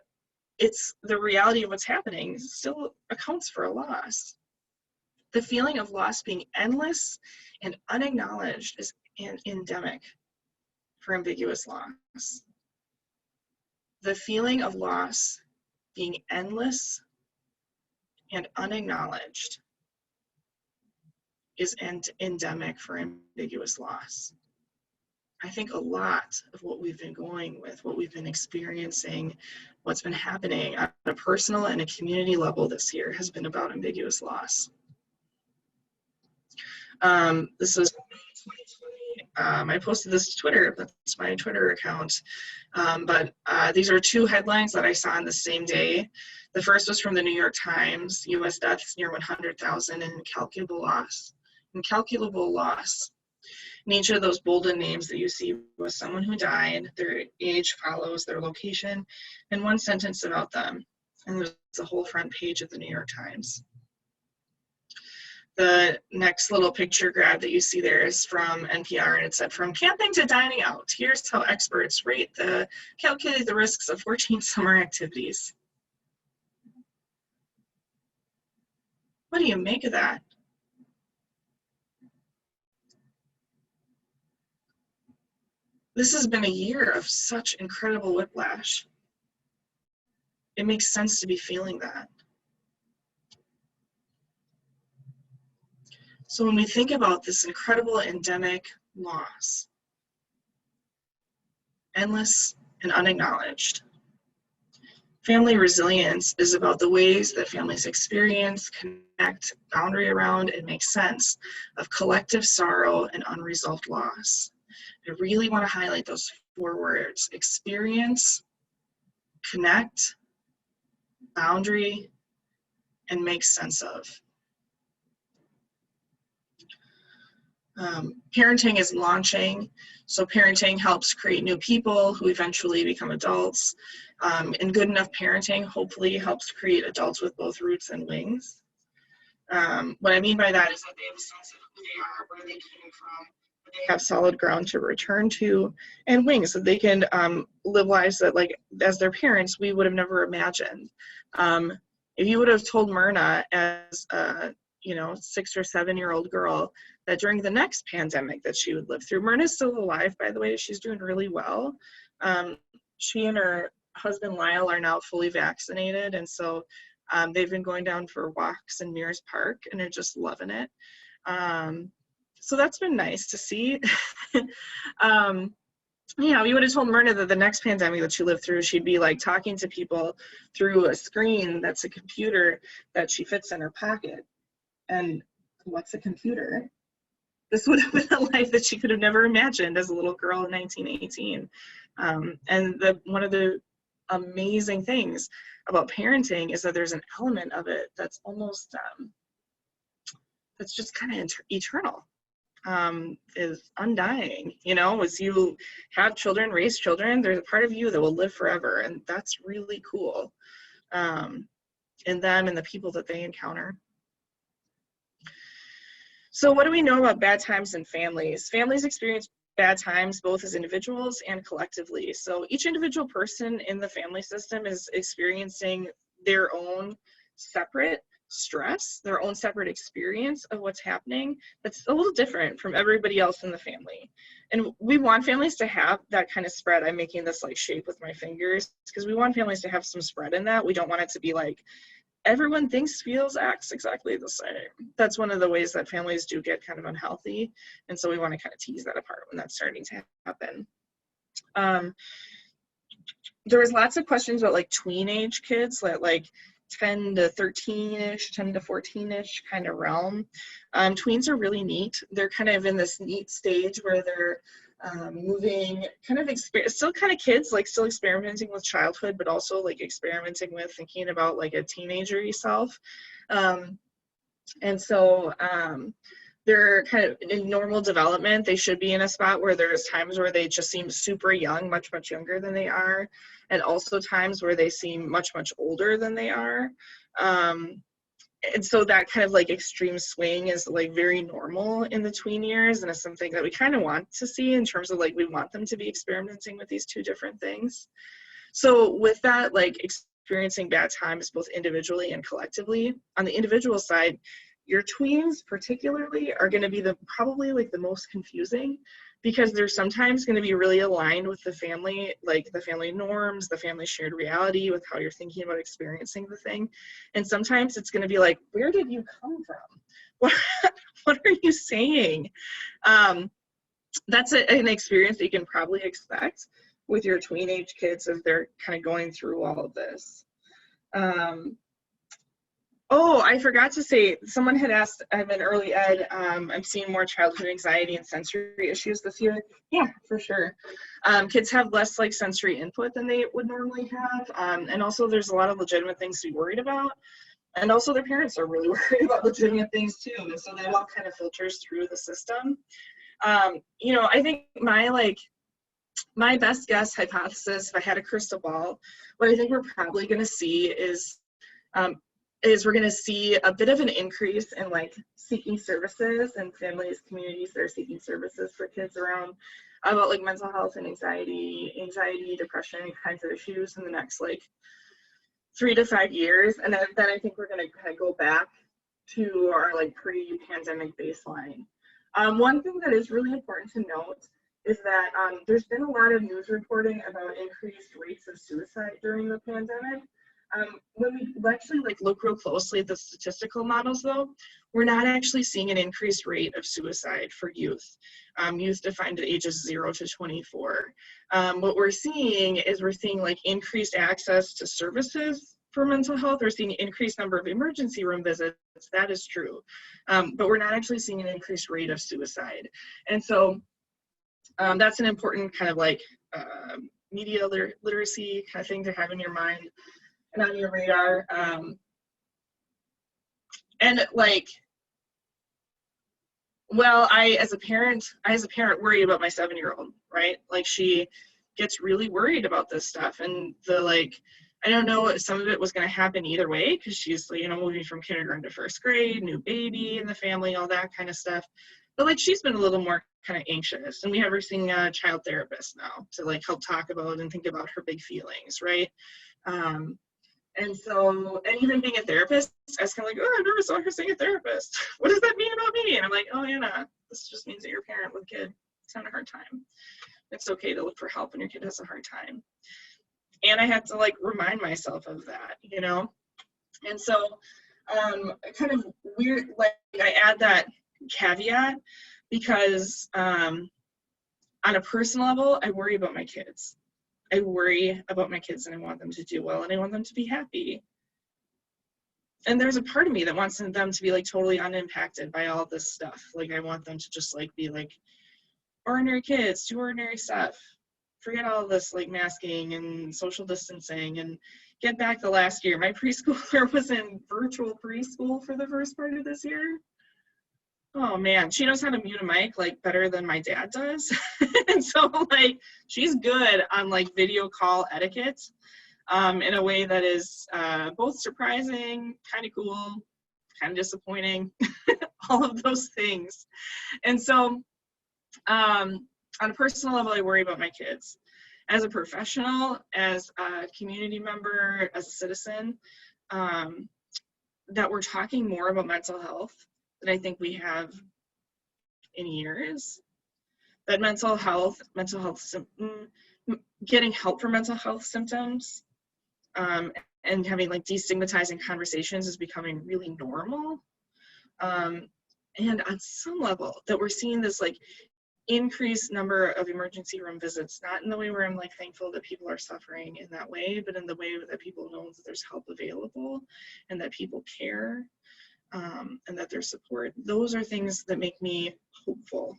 reality of what's happening still accounts for a loss. The feeling of loss being endless and unacknowledged is endemic for ambiguous loss. The feeling of loss being endless and unacknowledged is endemic for ambiguous loss. I think a lot of what we've been going with, what we've been experiencing, what's been happening on a personal and a community level this year has been about ambiguous loss. This was 2020. I posted this to Twitter. That's my Twitter account. But these are two headlines that I saw on the same day. The first was from the New York Times: U.S. deaths near 100,000 and incalculable loss. Incalculable loss. And each of those bolded names that you see was someone who died. Their age follows their location, and one sentence about them. And there's the whole front page of the New York Times. The next little picture grab that you see there is from NPR, and it said, "From camping to dining out, here's how experts calculate the risks of 14 summer activities." What do you make of that? This has been a year of such incredible whiplash. It makes sense to be feeling that. So when we think about this incredible endemic loss, endless and unacknowledged, family resilience is about the ways that families experience, connect, boundary around, and make sense of collective sorrow and unresolved loss. I really want to highlight those 4 words: experience, connect, boundary, and make sense of. Parenting is launching. So parenting helps create new people who eventually become adults. And good enough parenting hopefully helps create adults with both roots and wings. What I mean by that is that they have a sense of who they are, where they came from, they have solid ground to return to, and wings, so they can live lives that, like, as their parents, we would have never imagined. If you would have told Myrna as a 6 or 7-year-old girl that during the next pandemic that she would live through — Myrna's still alive, by the way, she's doing really well. She and her husband Lyle are now fully vaccinated, and so they've been going down for walks in Mears Park and are just loving it. So that's been nice to see. You would have told Myrna that the next pandemic that she lived through, she'd be like talking to people through a screen that's a computer that she fits in her pocket. And what's a computer? This would have been a life that she could have never imagined as a little girl in 1918. And one of the amazing things about parenting is that there's an element of it that's almost, that's just kind of eternal, is undying. As you have children, raise children, there's a part of you that will live forever, and that's really cool in them and the people that they encounter. So what do we know about bad times in families? Families experience bad times both as individuals and collectively. So each individual person in the family system is experiencing their own separate stress, their own separate experience of what's happening that's a little different from everybody else in the family. And we want families to have that kind of spread. I'm making this like shape with my fingers because we want families to have some spread in that. We don't want it to be like everyone thinks, feels, acts exactly the same. That's one of the ways that families do get kind of unhealthy. And so we want to kind of tease that apart when that's starting to happen. There was lots of questions about like tween age kids, like 10 to 13-ish, 10 to 14-ish kind of realm. Tweens are really neat. They're kind of in this neat stage where they're moving, kind of still kind of kids, like still experimenting with childhood, but also like experimenting with thinking about like a teenager self. And so they're kind of in normal development. They should be in a spot where there's times where they just seem super young, much, much younger than they are. And also times where they seem much, much older than they are. And so that kind of like extreme swing is like very normal in the tween years, and it's something that we kind of want to see in terms of like we want them to be experimenting with these two different things. So with that, like experiencing bad times both individually and collectively, on the individual side, your tweens particularly are going to be probably like the most confusing, because they're sometimes going to be really aligned with the family, like the family norms, the family shared reality with how you're thinking about experiencing the thing. And sometimes it's going to be like, where did you come from? What are you saying? That's an experience that you can probably expect with your tween age kids as they're kind of going through all of this. Oh, I forgot to say, someone had asked, I'm in early ed, I'm seeing more childhood anxiety and sensory issues this year. Yeah, for sure. Kids have less like sensory input than they would normally have. And also there's a lot of legitimate things to be worried about. And also their parents are really worried about legitimate things too. And so that all kind of filters through the system. You know, I think my best guess hypothesis, if I had a crystal ball, what I think we're probably going to see is we're going to see a bit of an increase in like seeking services and families, communities that are seeking services for kids around about like mental health and anxiety, depression, kinds of issues in the next like 3 to 5 years. And then I think we're going to kind of go back to our like pre-pandemic baseline. One thing that is really important to note is that there's been a lot of news reporting about increased rates of suicide during the pandemic. When we actually like look real closely at the statistical models though, we're not actually seeing an increased rate of suicide for youth. Youth defined at ages 0 to 24. What we're seeing is like increased access to services for mental health. We're seeing an increased number of emergency room visits. That is true. But we're not actually seeing an increased rate of suicide. And so that's an important kind of like media literacy kind of thing to have in your mind and on your radar. And like, well, I as a parent worry about my 7-year-old, right? Like she gets really worried about this stuff, and I don't know if some of it was going to happen either way, because she's, you know, moving from kindergarten to first grade, new baby in the family, all that kind of stuff. But like she's been a little more kind of anxious, and we have her seeing a child therapist now to like help talk about and think about her big feelings, right? And so, and even being a therapist, I was kind of like, oh, I've never saw her seeing a therapist. What does that mean about me? And I'm like, oh, Anna, this just means that you're a parent with a kid. It's having a hard time. It's okay to look for help when your kid has a hard time. And I had to like remind myself of that, you know? And so kind of weird, like I add that caveat because on a personal level, I worry about my kids. I worry about my kids and I want them to do well and I want them to be happy. And there's a part of me that wants them to be like totally unimpacted by all this stuff. Like I want them to just like be like ordinary kids, do ordinary stuff. Forget all this like masking and social distancing and get back to last year. My preschooler was in virtual preschool for the first part of this year. Oh man, she knows how to mute a mic like better than my dad does. And so like she's good on like video call etiquette in a way that is both surprising, kind of cool, kind of disappointing, all of those things. And so on a personal level, I worry about my kids. As a professional, as a community member, as a citizen, that we're talking more about mental health than I think we have in years. That mental health, getting help for mental health symptoms, and having like destigmatizing conversations is becoming really normal. And on some level, that we're seeing this like increased number of emergency room visits, not in the way where I'm like thankful that people are suffering in that way, but in the way that people know that there's help available and that people care. And that there's support. Those are things that make me hopeful.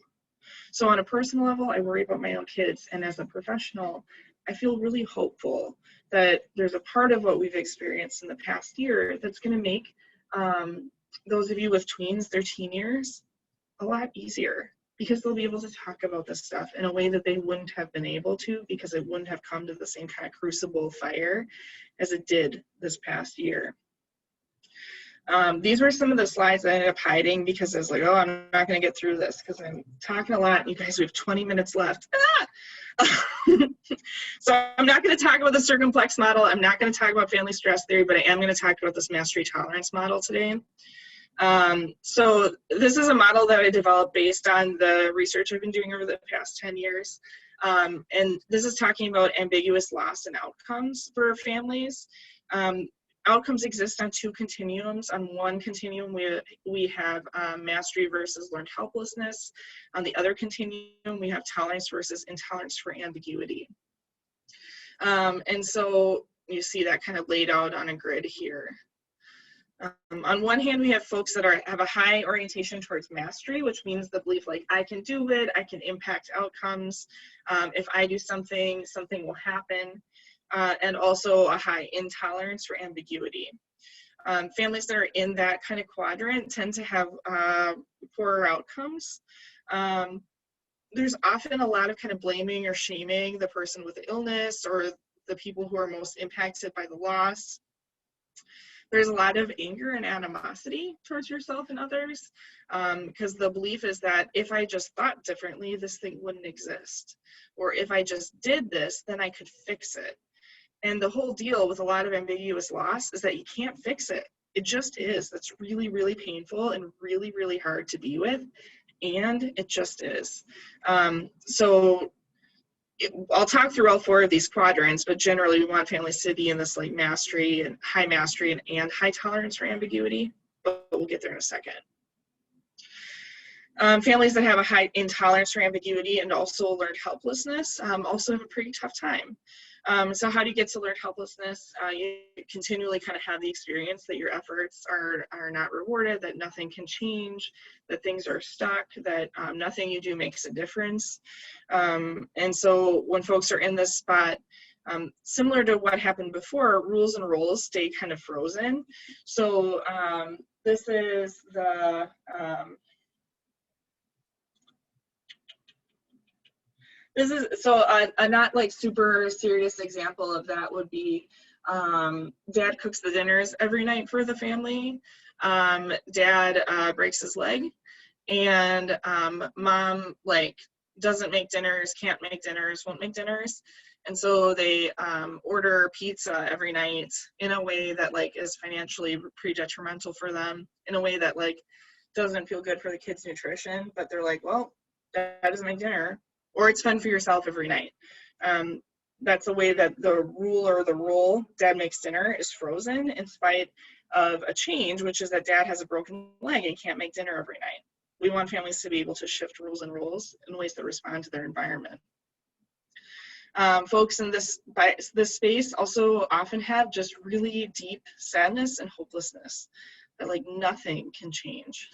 So on a personal level, I worry about my own kids. And as a professional, I feel really hopeful that there's a part of what we've experienced in the past year that's going to make those of you with tweens, their teen years, a lot easier because they'll be able to talk about this stuff in a way that they wouldn't have been able to because it wouldn't have come to the same kind of crucible fire as it did this past year. These were some of the slides I ended up hiding because I was like, oh, I'm not going to get through this because I'm talking a lot. You guys, we have 20 minutes left. So I'm not going to talk about the circumplex model. I'm not going to talk about family stress theory, but I am going to talk about this mastery tolerance model today. So this is a model that I developed based on the research I've been doing over the past 10 years. And this is talking about ambiguous loss and outcomes for families. Outcomes exist on two continuums. On one continuum, we have mastery versus learned helplessness. On the other continuum, we have tolerance versus intolerance for ambiguity. And so you see that kind of laid out on a grid here. On one hand, we have folks that have a high orientation towards mastery, which means the belief like, I can do it, I can impact outcomes. If I do something, something will happen. And also a high intolerance for ambiguity. Families that are in that kind of quadrant tend to have poorer outcomes. There's often a lot of kind of blaming or shaming the person with the illness or the people who are most impacted by the loss. There's a lot of anger and animosity towards yourself and others because the belief is that if I just thought differently, this thing wouldn't exist. Or if I just did this, then I could fix it. And the whole deal with a lot of ambiguous loss is that you can't fix it. It just is. That's really, really painful and really, really hard to be with. And it just is. I'll talk through all four of these quadrants, but generally we want families to be in this like mastery and high tolerance for ambiguity, but we'll get there in a second. Families that have a high intolerance for ambiguity and also learned helplessness also have a pretty tough time. So how do you get to learned helplessness? You continually kind of have the experience that your efforts are not rewarded, that nothing can change, that things are stuck, that nothing you do makes a difference. And so when folks are in this spot, similar to what happened before, rules and roles stay kind of frozen. So this is the a not like super serious example of that would be dad cooks the dinners every night for the family. Dad breaks his leg, and mom like doesn't make dinners, can't make dinners, won't make dinners. And so they order pizza every night in a way that like is financially pretty detrimental for them, in a way that like doesn't feel good for the kids' nutrition, but they're like, well, dad doesn't make dinner. Or it's fun for yourself every night. That's the way that the rule or the role, dad makes dinner, is frozen in spite of a change, which is that dad has a broken leg and can't make dinner every night. We want families to be able to shift rules and roles in ways that respond to their environment. Folks in this space also often have just really deep sadness and hopelessness, that like nothing can change.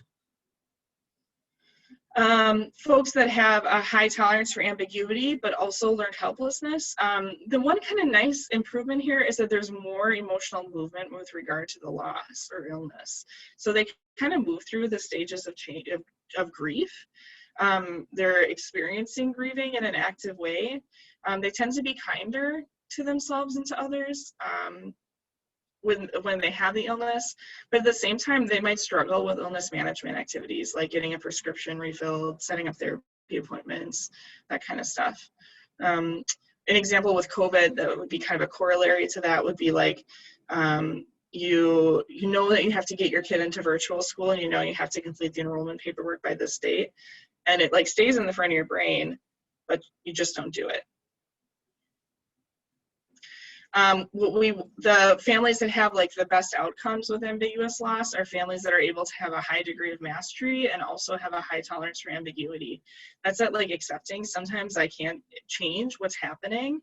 Folks that have a high tolerance for ambiguity, but also learned helplessness. The one kind of nice improvement here is that there's more emotional movement with regard to the loss or illness. So they kind of move through the stages of change, of grief. They're experiencing grieving in an active way. They tend to be kinder to themselves and to others. When they have the illness, but at the same time, they might struggle with illness management activities like getting a prescription refilled, setting up therapy appointments, that kind of stuff. An example with COVID that would be kind of a corollary to that would be like, you know that you have to get your kid into virtual school and you know you have to complete the enrollment paperwork by this date, and it like stays in the front of your brain, but you just don't do it. The families that have like the best outcomes with ambiguous loss are families that are able to have a high degree of mastery and also have a high tolerance for ambiguity. That's at like accepting sometimes I can't change what's happening,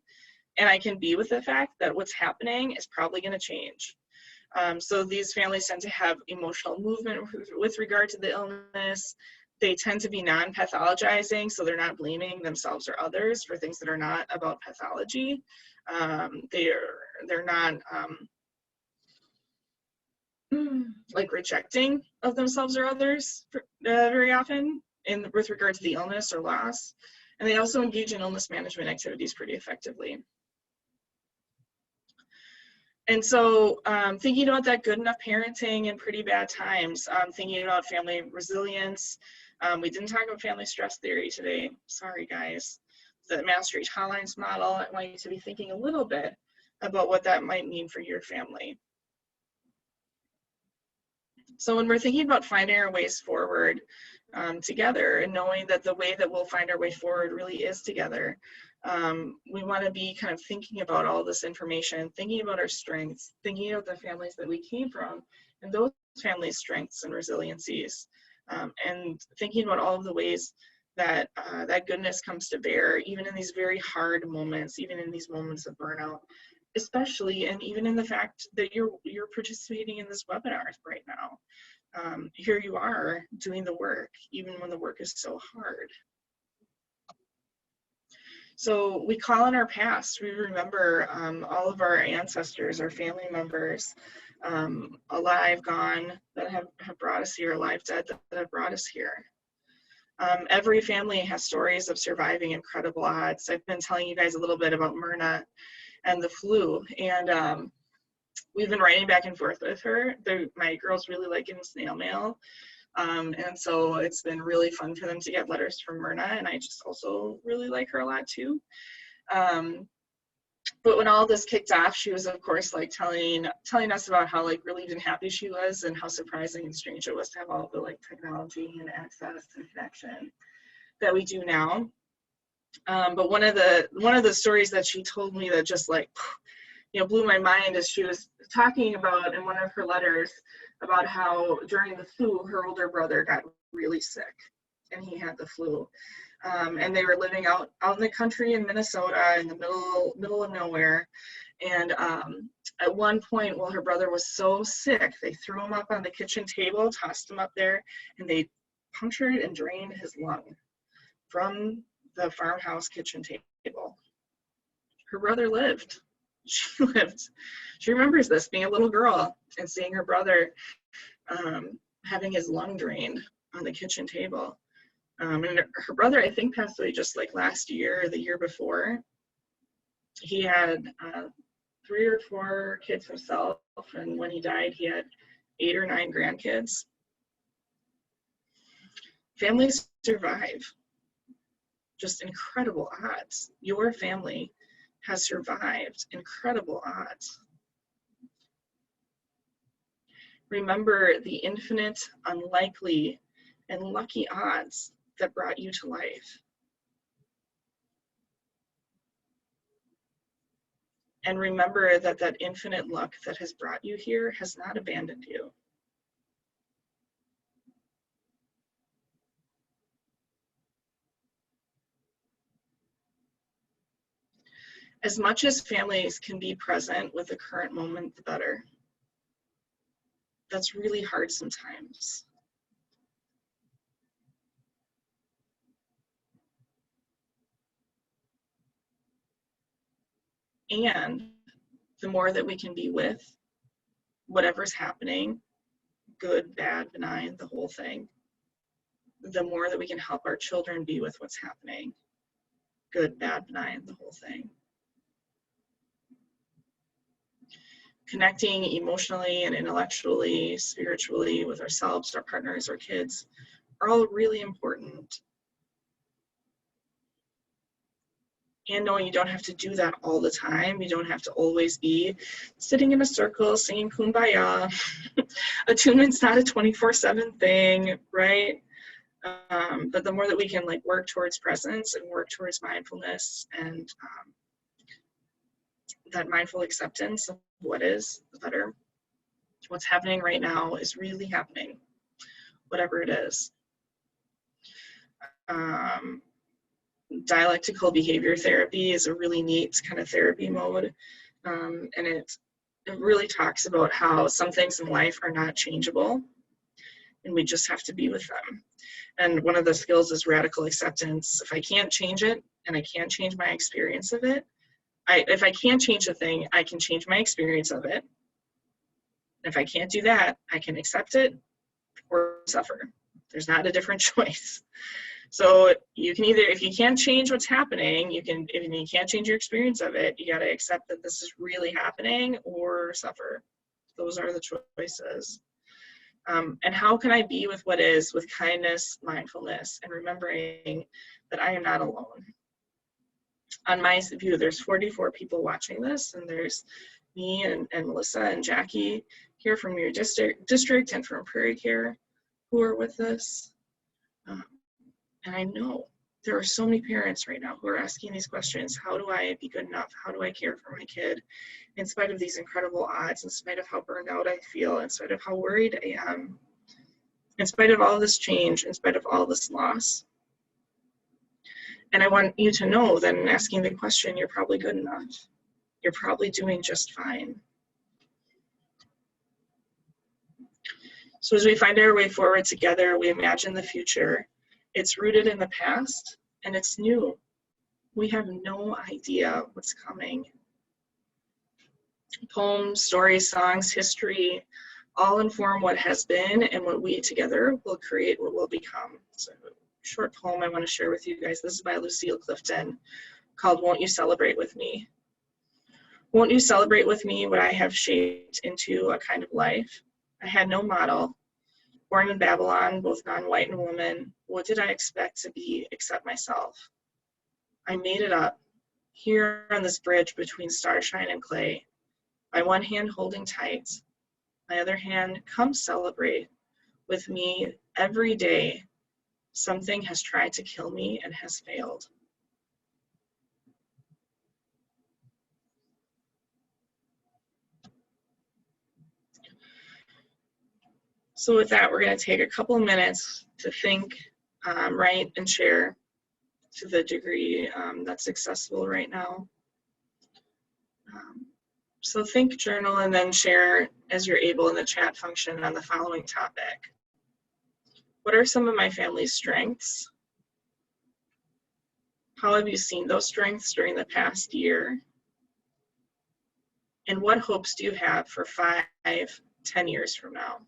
and I can be with the fact that what's happening is probably going to change. So these families tend to have emotional movement with regard to the illness. They tend to be non-pathologizing, so they're not blaming themselves or others for things that are not about pathology. They're not like rejecting of themselves or others very often. with regard to the illness or loss. And they also engage in illness management activities pretty effectively. And so thinking about that good enough parenting in pretty bad times, thinking about family resilience. We didn't talk about family stress theory today. Sorry, guys. The Maastricht-Hallein's model, I want you to be thinking a little bit about what that might mean for your family. So when we're thinking about finding our ways forward together, and knowing that the way that we'll find our way forward really is together, we want to be kind of thinking about all this information, thinking about our strengths, thinking about the families that we came from, and those families' strengths and resiliencies, and thinking about all of the ways that that goodness comes to bear, even in these very hard moments, even in these moments of burnout, especially, and even in the fact that you're participating in this webinar right now. Here you are doing the work, even when the work is so hard. So we call on our past. We remember all of our ancestors, our family members, alive, gone, that have brought us here, alive, dead, that have brought us here. Every family has stories of surviving incredible odds. I've been telling you guys a little bit about Myrna and the flu, and we've been writing back and forth with her. My girls really like getting snail mail, and so it's been really fun for them to get letters from Myrna, and I just also really like her a lot too. But when all this kicked off, she was, of course, like telling us about how like relieved and happy she was, and how surprising and strange it was to have all the like technology and access and connection that we do now. But one of the stories that she told me that just like, blew my mind is she was talking about in one of her letters about how during the flu, her older brother got really sick, and he had the flu. And they were living out in the country in Minnesota, in the middle of nowhere. And at one point, while her brother was so sick, they threw him up on the kitchen table, tossed him up there, and they punctured and drained his lung from the farmhouse kitchen table. Her brother lived. She lived. She remembers this, being a little girl and seeing her brother having his lung drained on the kitchen table. And her brother, I think, passed away just like last year or the year before. He had 3 or 4 kids himself, and when he died, he had 8 or 9 grandkids. Families survive. Just incredible odds. Your family has survived incredible odds. Remember the infinite, unlikely, and lucky odds that brought you to life. And remember that that infinite luck that has brought you here has not abandoned you. As much as families can be present with the current moment, the better. That's really hard sometimes. And the more that we can be with whatever's happening, good, bad, benign, the whole thing, the more that we can help our children be with what's happening, good, bad, benign, the whole thing. Connecting emotionally and intellectually, spiritually with ourselves, our partners, our kids, are all really important. And knowing you don't have to do that all the time. You don't have to always be sitting in a circle singing Kumbaya. Attunement's not a 24/7 thing, right? But the more that we can like work towards presence and work towards mindfulness and that mindful acceptance of what is, the better. What's happening right now is really happening, whatever it is. Dialectical behavior therapy is a really neat kind of therapy mode, and it really talks about how some things in life are not changeable, and we just have to be with them. And one of the skills is radical acceptance. If I can't change it, and I can't change my experience of it, if I can't change a thing, I can change my experience of it. If I can't do that, I can accept it or suffer. There's not a different choice. So you can either, if you can't change what's happening, if you can't change your experience of it, you got to accept that this is really happening or suffer. Those are the choices. And how can I be with what is with kindness, mindfulness, and remembering that I am not alone? On my view, there's 44 people watching this, and there's me and Melissa and Jackie here from your district and from PrairieCare who are with this. And I know there are so many parents right now who are asking these questions. How do I be good enough? How do I care for my kid in spite of these incredible odds, in spite of how burned out I feel, in spite of how worried I am, in spite of all this change, in spite of all this loss? And I want you to know that in asking the question, you're probably good enough. You're probably doing just fine. So as we find our way forward together, we imagine the future. It's rooted in the past, and it's new. We have no idea what's coming. Poems, stories, songs, history, all inform what has been, and what we together will create what will become. So a short poem I want to share with you guys. This is by Lucille Clifton, called Won't You Celebrate With Me? Won't you celebrate with me what I have shaped into a kind of life? I had no model. Born in Babylon, both non-white and woman, what did I expect to be except myself? I made it up, here on this bridge between starshine and clay, my one hand holding tight, my other hand, come celebrate with me every day. Something has tried to kill me and has failed. So with that, we're going to take a couple of minutes to think, write, and share to the degree that's accessible right now. So think, journal, and then share as you're able in the chat function on the following topic. What are some of my family's strengths? How have you seen those strengths during the past year? And what hopes do you have for 5, 10 years from now?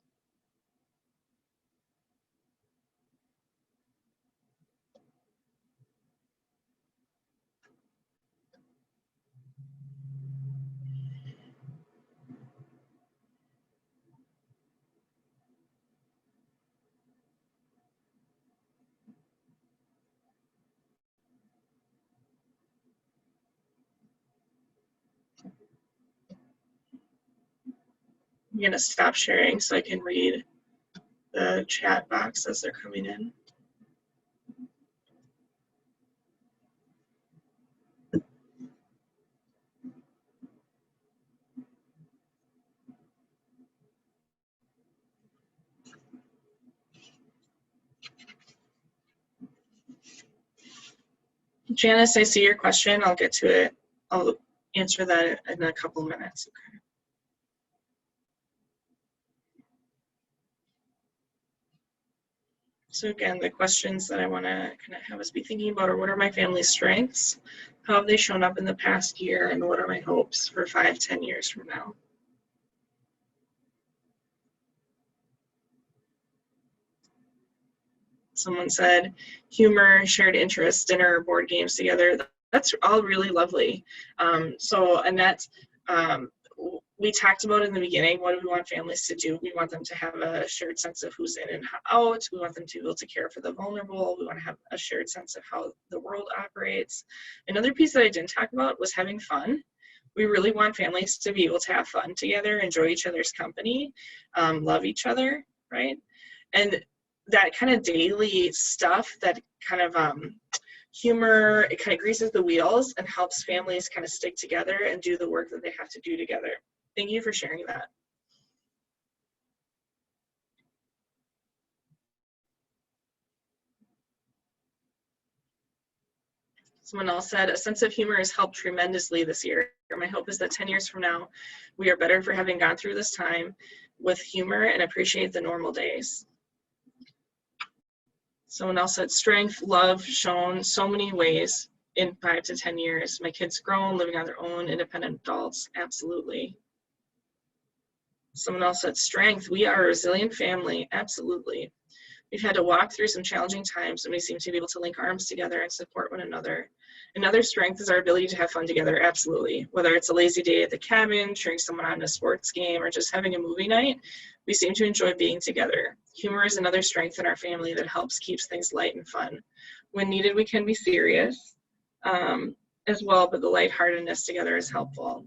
I'm going to stop sharing so I can read the chat box as they're coming in. Janice, I see your question. I'll get to it. I'll answer that in a couple minutes. Okay. So again, the questions that I want to kind of have us be thinking about are, what are my family's strengths? How have they shown up in the past year? And what are my hopes for 5, 10 years from now? Someone said humor, shared interests, dinner, board games together. That's all really lovely. So Annette, we talked about in the beginning, what do we want families to do? We want them to have a shared sense of who's in and out. We want them to be able to care for the vulnerable. We want to have a shared sense of how the world operates. Another piece that I didn't talk about was having fun. We really want families to be able to have fun together, enjoy each other's company, love each other, right? And that kind of daily stuff, that kind of humor, it kind of greases the wheels and helps families kind of stick together and do the work that they have to do together. Thank you for sharing that. Someone else said, a sense of humor has helped tremendously this year. My hope is that 10 years from now, we are better for having gone through this time with humor and appreciate the normal days. Someone else said, strength, love shown so many ways in 5 to 10 years. My kids grown, living on their own, independent adults, absolutely. Someone else said, strength, we are a resilient family, absolutely. We've had to walk through some challenging times, and we seem to be able to link arms together and support one another. Another strength is our ability to have fun together, absolutely. Whether it's a lazy day at the cabin, cheering someone on in a sports game, or just having a movie night, we seem to enjoy being together. Humor is another strength in our family that helps keeps things light and fun. When needed, we can be serious as well, but the lightheartedness together is helpful.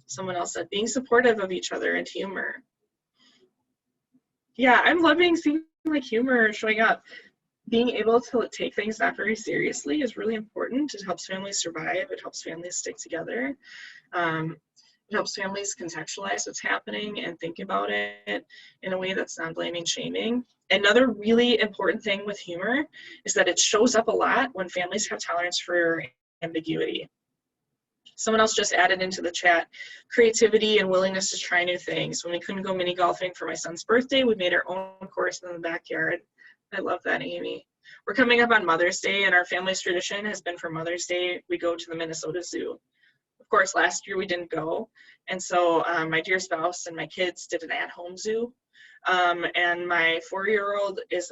Someone else said, being supportive of each other and humor. Yeah, I'm loving seeing like humor showing up. Being able to take things not very seriously is really important. It helps families survive. It helps families stick together. It helps families contextualize what's happening and think about it in a way that's non-blaming, shaming. Another really important thing with humor is that it shows up a lot when families have tolerance for ambiguity. Someone else just added into the chat, creativity and willingness to try new things. When we couldn't go mini golfing for my son's birthday, we made our own course in the backyard. I love that, Amy. We're coming up on Mother's Day, and our family's tradition has been for Mother's Day, we go to the Minnesota Zoo. Of course, last year we didn't go, and so my dear spouse and my kids did an at-home zoo, and my 4-year-old is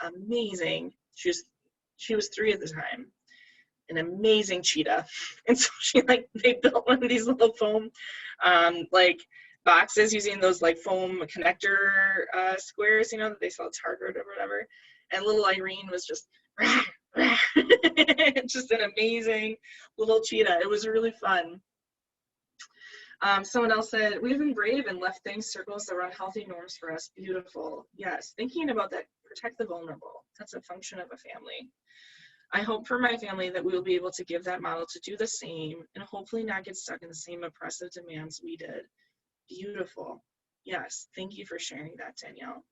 amazing, she was 3 at the time, an amazing cheetah. And so they built one of these little foam like boxes using those like foam connector squares, you know, that they sell at Target or whatever. And little Irene was just rah, rah. Just an amazing little cheetah. It was really fun. Someone else said, we've been brave and left things circles that run healthy norms for us. Beautiful. Yes, thinking about that, protect the vulnerable. That's a function of a family. I hope for my family that we will be able to give that model to do the same and hopefully not get stuck in the same oppressive demands we did. Beautiful. Yes, thank you for sharing that, Danielle.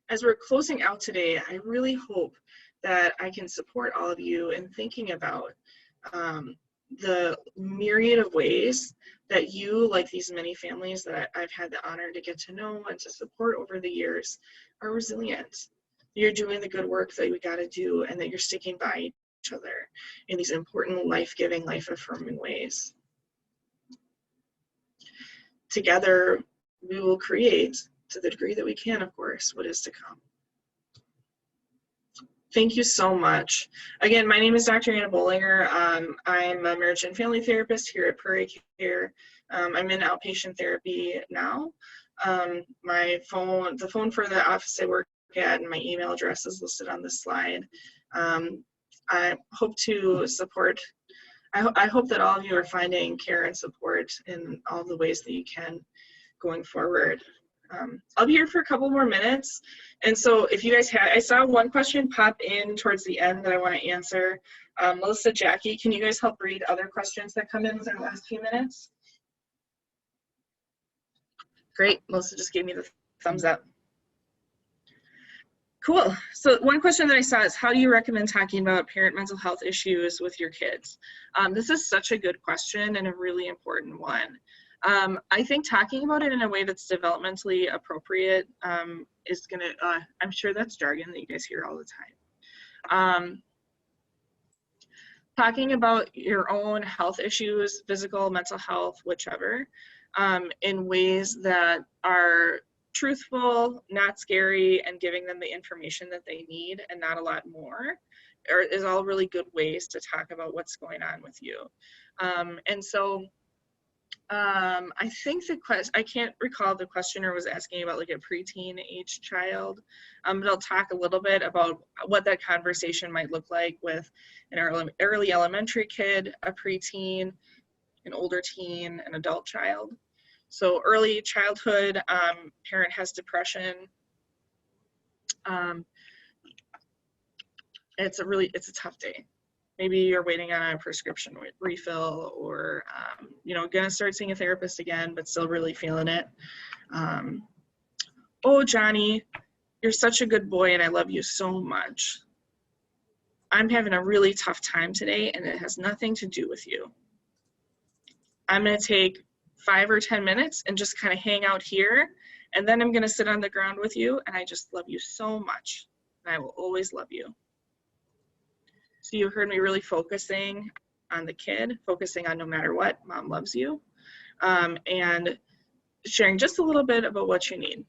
As we're closing out today, I really hope that I can support all of you in thinking about the myriad of ways that you, like these many families that I've had the honor to get to know and to support over the years, are resilient. You're doing the good work that we got to do, and that you're sticking by each other in these important, life-giving, life-affirming ways. Together, we will create, to the degree that we can, of course, what is to come. Thank you so much. Again, my name is Dr. Anna Bohlinger. I'm a marriage and family therapist here at PrairieCare. I'm in outpatient therapy now. The phone for the office I work at and my email address is listed on this slide. I hope to support, I hope that all of you are finding care and support in all the ways that you can going forward. I'll be here for a couple more minutes. And so if you guys I saw one question pop in towards the end that I want to answer. Melissa, Jackie, can you guys help read other questions that come in within the last few minutes? Great, Melissa just gave me the thumbs up. Cool. So one question that I saw is, how do you recommend talking about parent mental health issues with your kids? This is such a good question and a really important one. I think talking about it in a way that's developmentally appropriate is gonna, I'm sure that's jargon that you guys hear all the time. Talking about your own health issues, physical, mental health, whichever, in ways that are truthful, not scary, and giving them the information that they need and not a lot more, is all really good ways to talk about what's going on with you. And so I think I can't recall if the questioner was asking about like a preteen age child, but I'll talk a little bit about what that conversation might look like with an early elementary kid, a preteen, an older teen, an adult child. So early childhood, parent has depression. It's a tough day. Maybe you're waiting on a prescription refill, or gonna start seeing a therapist again, but still really feeling it. Oh, Johnny, you're such a good boy and I love you so much. I'm having a really tough time today and it has nothing to do with you. I'm gonna take 5 or 10 minutes and just kind of hang out here, and then I'm gonna sit on the ground with you, and I just love you so much, and I will always love you. So you heard me really focusing on the kid, focusing on no matter what, mom loves you, and sharing just a little bit about what you need.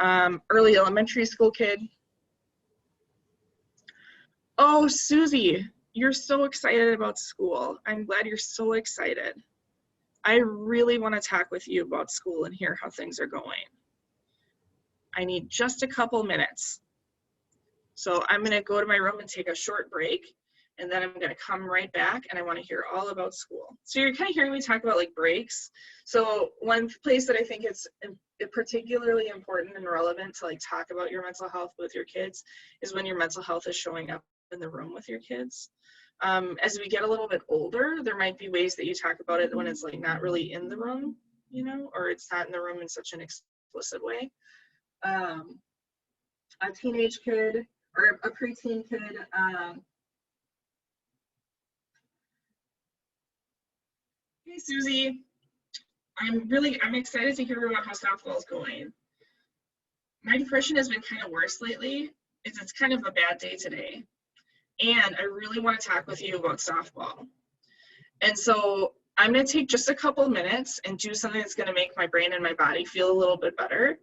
early elementary school kid. Oh, Susie, you're so excited about school. I'm glad you're so excited. I really want to talk with you about school and hear how things are going. I need just a couple minutes. So I'm going to go to my room and take a short break, and then I'm going to come right back, and I want to hear all about school. So you're kind of hearing me talk about like breaks. So one place that I think it's particularly important and relevant to like talk about your mental health with your kids is when your mental health is showing up in the room with your kids. As we get a little bit older, there might be ways that you talk about it when it's like not really in the room, you know, or it's not in the room in such an explicit way. A teenage kid or a preteen kid, hey Susie, I'm excited to hear about how softball's going. My depression has been kind of worse lately. It's kind of a bad day today. And I really want to talk with you about softball. And so I'm going to take just a couple minutes and do something that's going to make my brain and my body feel a little bit better.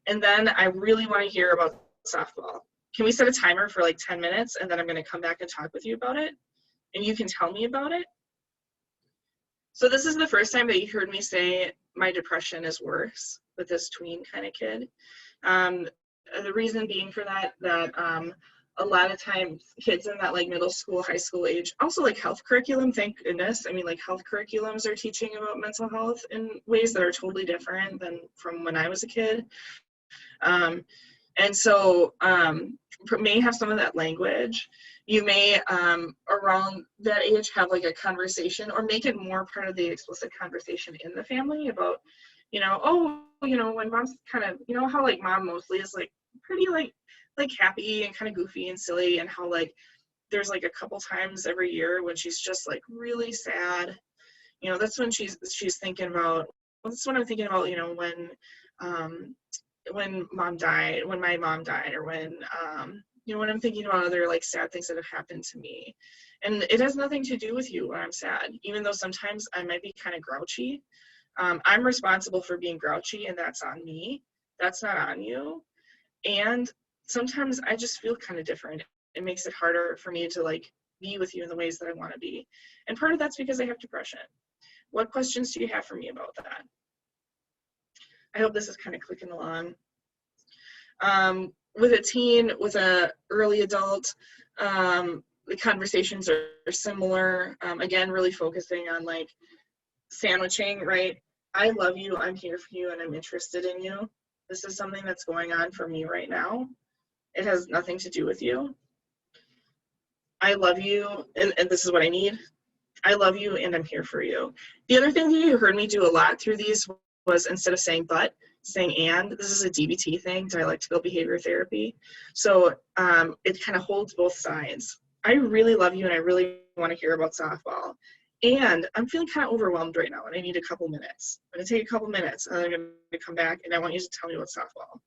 And then I really want to hear about softball. Can we set a timer for like 10 minutes and then I'm going to come back and talk with you about it? And you can tell me about it. So this is the first time that you heard me say my depression is worse with this tween kind of kid. The reason being for that a lot of times kids in that like middle school, high school age, also like health curriculum, thank goodness. I mean, like health curriculums are teaching about mental health in ways that are totally different than from when I was a kid. And so may have some of that language. You may around that age have like a conversation or make it more part of the explicit conversation in the family about, you know, oh, you know, when mom's kind of, you know, how like mom mostly is like pretty like happy and kind of goofy and silly, and how like there's like a couple times every year when she's just like really sad, you know, that's when she's thinking about, well, that's what I'm thinking about, you know, when my mom died, or when you know, when I'm thinking about other like sad things that have happened to me. And it has nothing to do with you when I'm sad, even though sometimes I might be kind of grouchy. I'm responsible for being grouchy, and that's on me. That's not on you. And sometimes I just feel kind of different. It makes it harder for me to like be with you in the ways that I want to be. And part of that's because I have depression. What questions do you have for me about that? I hope this is kind of clicking along. With a teen, with a early adult, the conversations are similar. Again, really focusing on like sandwiching, right? I love you, I'm here for you, and I'm interested in you. This is something that's going on for me right now. It has nothing to do with you. I love you, and this is what I need. I love you, and I'm here for you. The other thing that you heard me do a lot through these was, instead of saying but, saying and. This is a DBT thing, dialectical behavior therapy. So it kind of holds both sides. I really love you, and I really want to hear about softball. And I'm feeling kind of overwhelmed right now, and I need a couple minutes. I'm going to take a couple minutes, and I'm going to come back, and I want you to tell me about softball.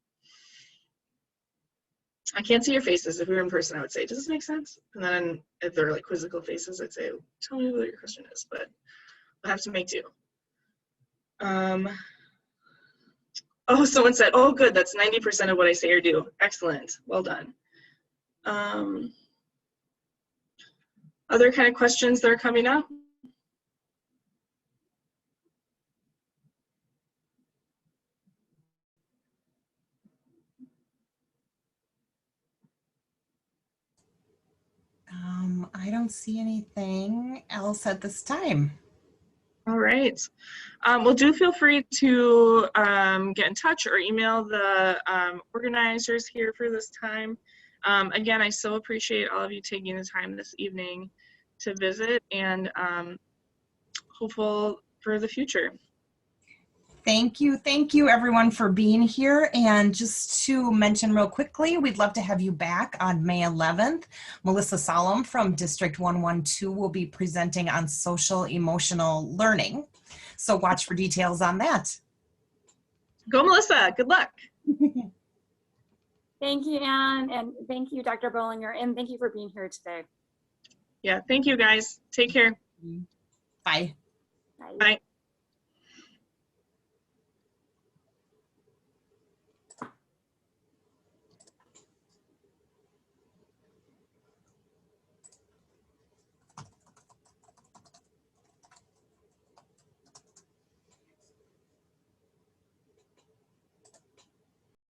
I can't see your faces. If we were in person, I would say, does this make sense? And then if they're like quizzical faces, I'd say, tell me what your question is, but I'll have to make do. Oh, someone said, oh, good, that's 90% of what I say or do. Excellent, well done. Other kind of questions that are coming up? I don't see anything else at this time. All right. Well, do feel free to get in touch or email the organizers here for this time. Again, I so appreciate all of you taking the time this evening to visit, and hopeful for the future. Thank you everyone for being here. And just to mention real quickly, we'd love to have you back on May 11th. Melissa Solom from District 112 will be presenting on social emotional learning. So watch for details on that. Go Melissa, good luck. Thank you, Anne, and thank you, Dr. Bohlinger, and thank you for being here today. Yeah, thank you guys. Take care. Bye. Bye. Bye.